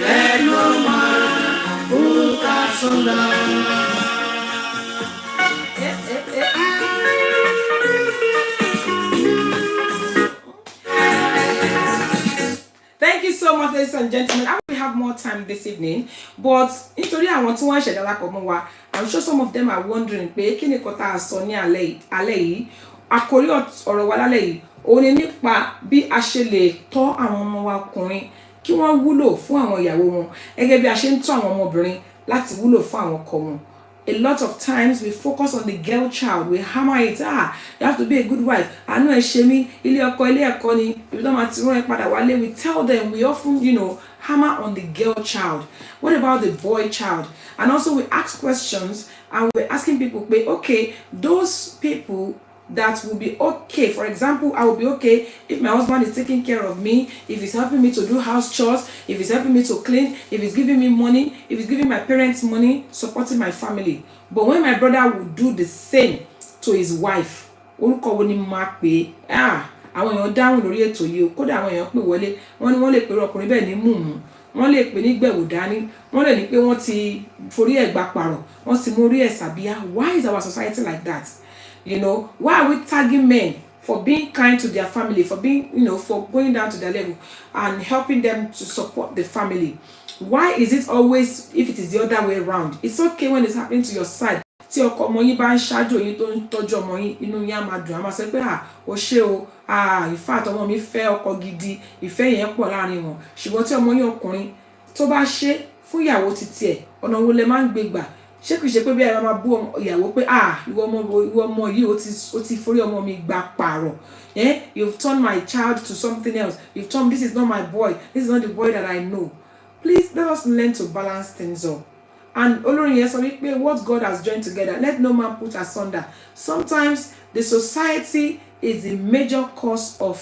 let no man put asunder. Thank you so much, ladies and gentlemen. I will have more time this evening, but nítorí àwọn tí wọ́n ṣẹ̀dá lápò mọ́ wa, I'm sure some of them are wondering pé kí ni kò tá a sọ ní alẹ́ yìí. Àkórí ọ̀rọ̀ wa lálẹ́ yìí òun ni nípa bí a ṣe lè tọ́ àwọn ọmọ wa ọkùnrin kí wọ́n wúlò fún àwọn ìyàwó wọn gẹ́gẹ́ bí a ṣe ń tọ́ àwọn ọmọbìnrin láti wúlò fún àwọn ọkọ wọn. A lot of times we focus on the girl child, we hammer it, you have to be a good wife. Àánú ẹ ṣe mí, ilé ẹ̀kọ́ ni, ibi tó máa ti rán ẹ padà wálé. We tell them, we often, hammer on the girl child. What about the boy child? And also we ask questions and we're asking people, okay, those people that will be okay. For example, I will be okay if my husband is taking care of me, if he's helping me to do house chores, if he's helping me to clean, if he's giving me money, if he's giving my parents money, supporting my family. But when my brother will do the same to his wife, orúkọ wo ni máa pè àwọn èèyàn dáhùn lórí ètò yìí o, kódà àwọn èèyàn pè wọlé wọ́n lè pè ọkùnrin bẹ́ẹ̀ ní mùmú, wọ́n lè pè ní gbẹ̀wò dání, wọ́n lè ní pé wọ́n ti forí ẹ̀ gbà pààrọ̀, wọ́n ti mú orí ẹ̀ sàbíyá. Why is our society like that? Why are we tagging men for being kind to their family, for being, for going down to their level and helping them to support the family? Why is it always, if it is the other way around? It's okay when it's happening to your side. Tí ọkọ ọmọ yín bá ń ṣáájú yín tó ń tọ́jú ọmọ yín, inú yín á máa dùn, á máa sọ pé ó ṣé o, ìfẹ́ àtọmọ mi fẹ́ ọkọ gidi, ìfẹ́ yẹn pọ̀ láàrin wọn. Ṣùgbọ́n tí ọmọ yín ọkùnrin tó bá ṣe fún ìyàwó títí ẹ̀, ọ̀nà wo lẹ máa ń gbé gbà? Ṣé kìí ṣe pé bí ẹ máa bú ìyàwó pé ìwọ ọmọ yìí ó ti forí ọmọ mi gbà pààrọ̀. You've turned my child to something else. You've told me this is not my boy. This is not the boy that I know. Please let us learn to balance things up. And olórin yẹn sọ wípé what God has joined together, let no man put asunder. Sometimes the society is the major cause of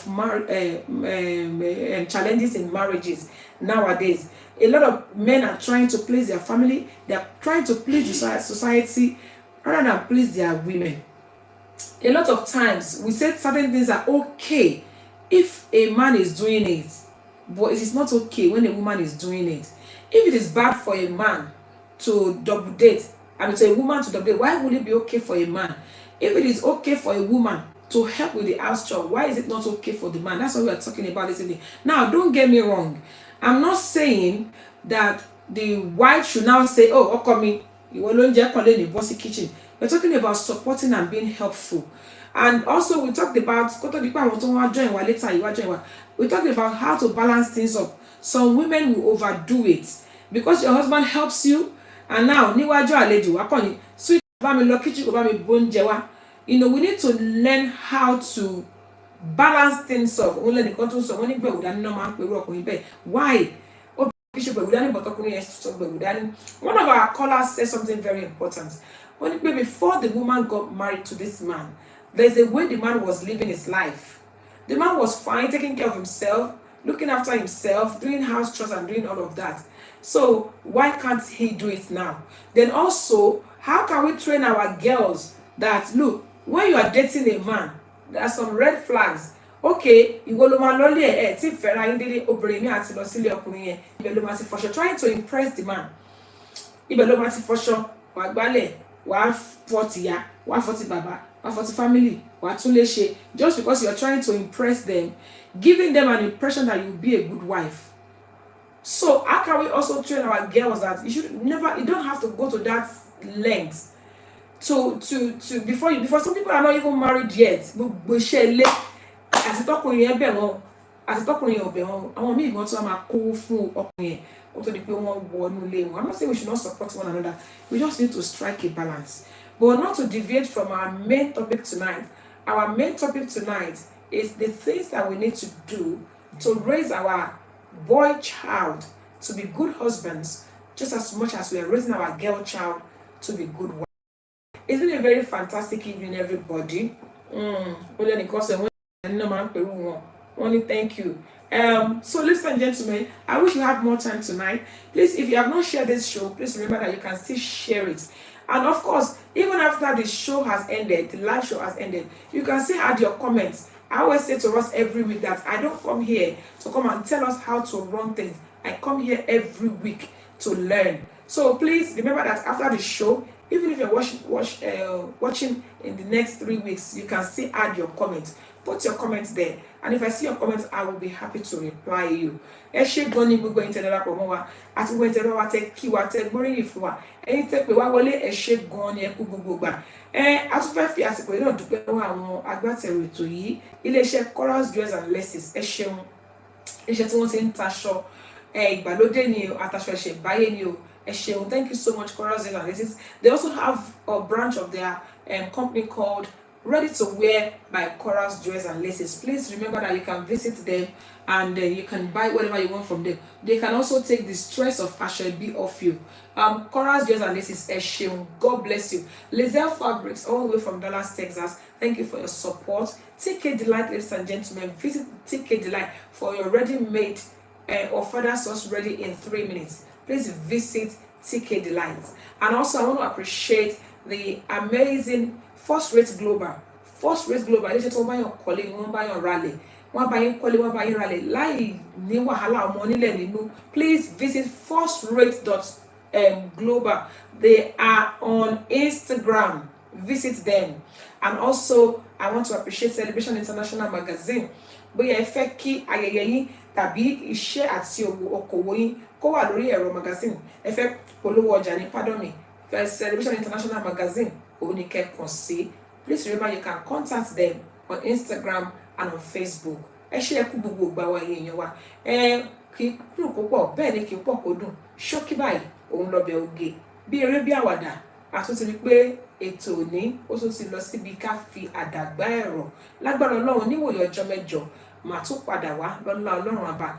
challenges in marriages nowadays. A lot of men are trying to please their family. They are trying to please the society rather than please their women. A lot of times we say certain things are okay if a man is doing it, but it is not okay when a woman is doing it. If it is bad for a man to double date, to a woman to double date, why would it be okay for a man? If it is okay for a woman to help with the house chore, why is it not okay for the man? That's what we are talking about this evening. Now, don't get me wrong. I'm not saying that the wife should now say, ọkọ mi, ìwọ ló ń jẹ kan lé ní bossy kitchen. We're talking about supporting and being helpful. And also we talked about, we talked about how to balance things up. Some women will overdo it because your husband helps you, and now níwájú àlejò wa kàn ní sweet bá mi lọ kitchen kó bá mi bóúnjẹ wá. We need to learn how to balance things up. Wọ́n lẹ́nu kan tó ń sọ wọ́n ní gbẹ̀wò dání náà máa ń pèrò ọkùnrin bẹ́ẹ̀. Why? One of our callers said something very important. Before the woman got married to this man, there's a way the man was living his life. The man was fine, taking care of himself, looking after himself, doing house chores and doing all of that. So why can't he do it now? Then also, how can we train our girls that, look, when you are dating a man, there are some red flags. Okay, ìwọ ló máa lọ́lé ẹ̀ tí fẹ́ra yín délé obìnrin mi àti lọ sílé ọkùnrin yẹn, ibẹ̀ ló máa ti fọṣọ, trying to impress the man. Ibẹ̀ ló máa ti fọṣọ, wàá gbálẹ̀, wàá fọ tìyá, wàá fọ ti bàbá, wàá fọ ti family, wàá tún lè ṣe, just because you are trying to impress them, giving them an impression that you will be a good wife. So how can we also train our girls that you don't have to go to that length to before some people are not even married yet. Gbogbo iṣẹ́ ilé àti tọkùnrin yẹn bẹ̀ wọ́n àti tọkùnrin yẹn ò bẹ̀ wọ́n, àwọn míì gan tí wọ́n máa kó fún ọkùnrin yẹn kó tó di pé wọ́n wọnú ilé wọn. I'm not saying we should not support one another, we just need to strike a balance. But not to deviate from our main topic tonight. Our main topic tonight is the things that we need to do to raise our boy child to be good husbands, just as much as we are raising our girl child to be good wives. It's been a very fantastic evening, everybody. Thank you. So ladies and gentlemen, I wish you have more time tonight. Please, if you have not shared this show, please remember that you can still share it. And of course, even after the show has ended, the live show has ended, you can still add your comments. I always say to us every week that I don't come here to come and tell us how to run things. I come here every week to learn. So please remember that after the show, even if you're watching in the next 3 weeks, you can still add your comments. Put your comments there. And if I see your comments, I will be happy to reply you. Ẹ ṣé gan ni gbogbo ẹ̀yin tẹ́ darapọ̀ mọ́ wa àti gbogbo ẹ̀yin tẹ́ wa tẹ́ kí wa tẹ́ gbóríyìn fún wa. Ẹ̀yin tẹ́ pè wá wọlé, ẹ ṣé gan ni ẹ kú gbogbo gbà. A tún fẹ́ fi àsìkò yìí náà dúpẹ́ lọ́wọ́ àwọn agbátẹrù ètò yìí, iléeṣẹ́ Chorus Jewels and Laces. Ẹ ṣeun. Iṣẹ́ tí wọ́n ti ń taṣọ ìgbàlódé ni o, àtàṣọ ìṣẹ̀báyé ni o. Ẹ ṣeun. Thank you so much, Chorus Jewels and Laces. They also have a branch of their company called Ready to Wear by Chorus Jewels and Laces. Please remember that you can visit them and you can buy whatever you want from them. They can also take the stress of Ashoebi off you. Chorus Jewels and Laces, Esheun, God bless you. Lizelle Fabrics, all the way from Dallas, Texas. Thank you for your support. TK Delight, ladies and gentlemen. Visit TK Delight for your ready-made or further sauce ready in 3 minutes. Please visit TK Delight. And also, I want to appreciate the amazing First Rate Global. First Rate Global, ilé iṣẹ́ tí wọ́n bá yàn kọ́lé, wọ́n bá yàn ralẹ̀, wọ́n bá yín kọ́lé, wọ́n bá yín ralẹ̀ láì ní wàhálà ọmọ onílẹ̀ nínú. Please visit firstrate.global. They are on Instagram. Visit them. And also, I want to appreciate Celebration International Magazine. Bóyá ẹ fẹ́ kí ayẹyẹ yín tàbí iṣẹ́ àti okòwò yín kó wà lórí ẹ̀rọ magazine. Ẹ fẹ́ polówó ọjà ní, pardon me, Celebration International Magazine. Please remember you can contact them on Instagram and on Facebook. Ẹ ṣé ẹ kú gbogbo ìgbà wa èèyàn wa. Kì í dùn kó pọ̀, bẹ́ẹ̀ ni kì í pọ̀ kó dùn. Ṣókí báyìí òun lọ́bẹ̀ oge. Bí eré bí àwàdà, a tún ti rí pé ètò òní ó tún ti lọ síbi ká fi àdàgbà ẹ̀rọ. Lágbára Ọlọ́run níwòye ọjọ́ mẹ́jọ, màá tún padà wá lọ́lá Ọlọ́run àbá.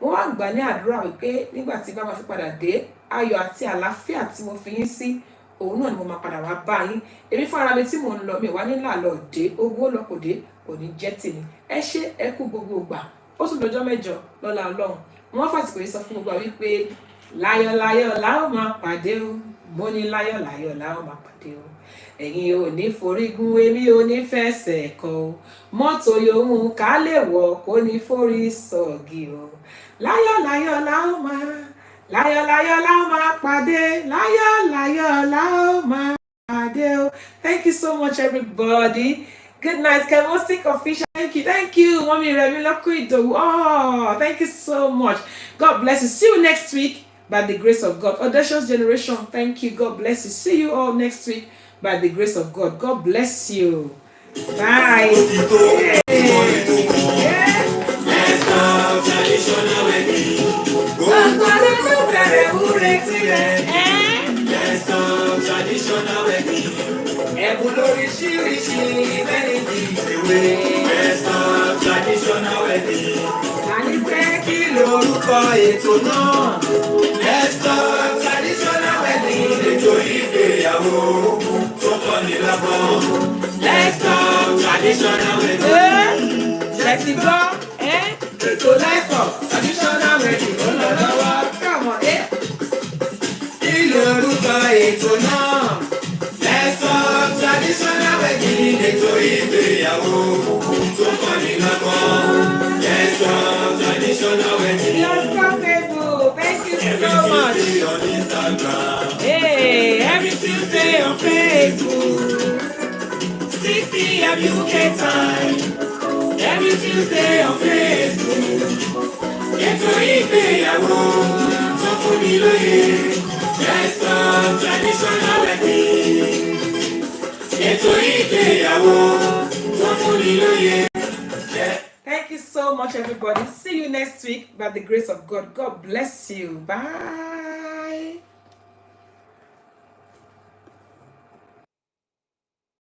Mo wá gbà ní àdúrà wípé nígbà tí bá máa fi padà dé, ayọ̀ àti àlàáfíà tí mo fi yín sí, òun náà ni mo máa padà wá bá yín. Èmi fún ara mi tí mò ń lọ, mi wá nílà lọ dé, ogún ó lọ kò dé, kò ní jẹ́ tèmi. Ẹ ṣé ẹ kú gbogbo ìgbà. Ó tún lọ́jọ́ mẹ́jọ lọ́lá Ọlọ́run. Wọ́n fàsìkò yìí sọ fún gbogbo wa wípé láyọ̀ láyọ̀ la ó máa pàdé o. Mo ní láyọ̀ láyọ̀ la ó máa pàdé o. Ẹ̀yin ò ní forígun, èmi ò ní fẹsẹ̀ kọ o. Mọ́tò yòówù ká lè wọ̀ kó ní forí sọ̀gì o. Láyọ̀ láyọ̀ la ó máa láyọ̀ láyọ̀ la ó máa pàdé, láyọ̀ láyọ̀ la ó máa pàdé o. Thank you so much, everybody. Good night, Kemostic Official. Thank you, Mommy Remi Lokuido. Oh, thank you so much. God bless you. See you next week by the grace of God. Audacious Generation, thank you. God bless you. See you all next week by the grace of God. God bless you. Bye. Traditional wedding. Ẹ̀bùn lóríṣiríṣi many things away. Best of traditional wedding. Àní fẹ́ kí lorúkọ ètò náà. Best of traditional wedding. Ètò ìgbéyàwó tó kọ́ni lọ́gbọ́n. Best of traditional wedding. Ṣé ti gbọ́? Ètò best of traditional wedding ló lọ lọ́wọ́. Come on, Kí lorúkọ ètò náà? Best of traditional wedding. Ètò ìgbéyàwó tó kọ́ni lọ́gbọ́n. Best of traditional wedding. You're so faithful. Thank you so much. Every Tuesday on Instagram. Hey, every Tuesday on Facebook. 6 p.m. UK time. Every Tuesday on Facebook. Ètò ìgbéyàwó tó fún mi lóye. Best of traditional wedding. Ètò ìgbéyàwó tó fún mi lóye. Thank you so much, everybody. See you next week by the grace of God. God bless you. Bye.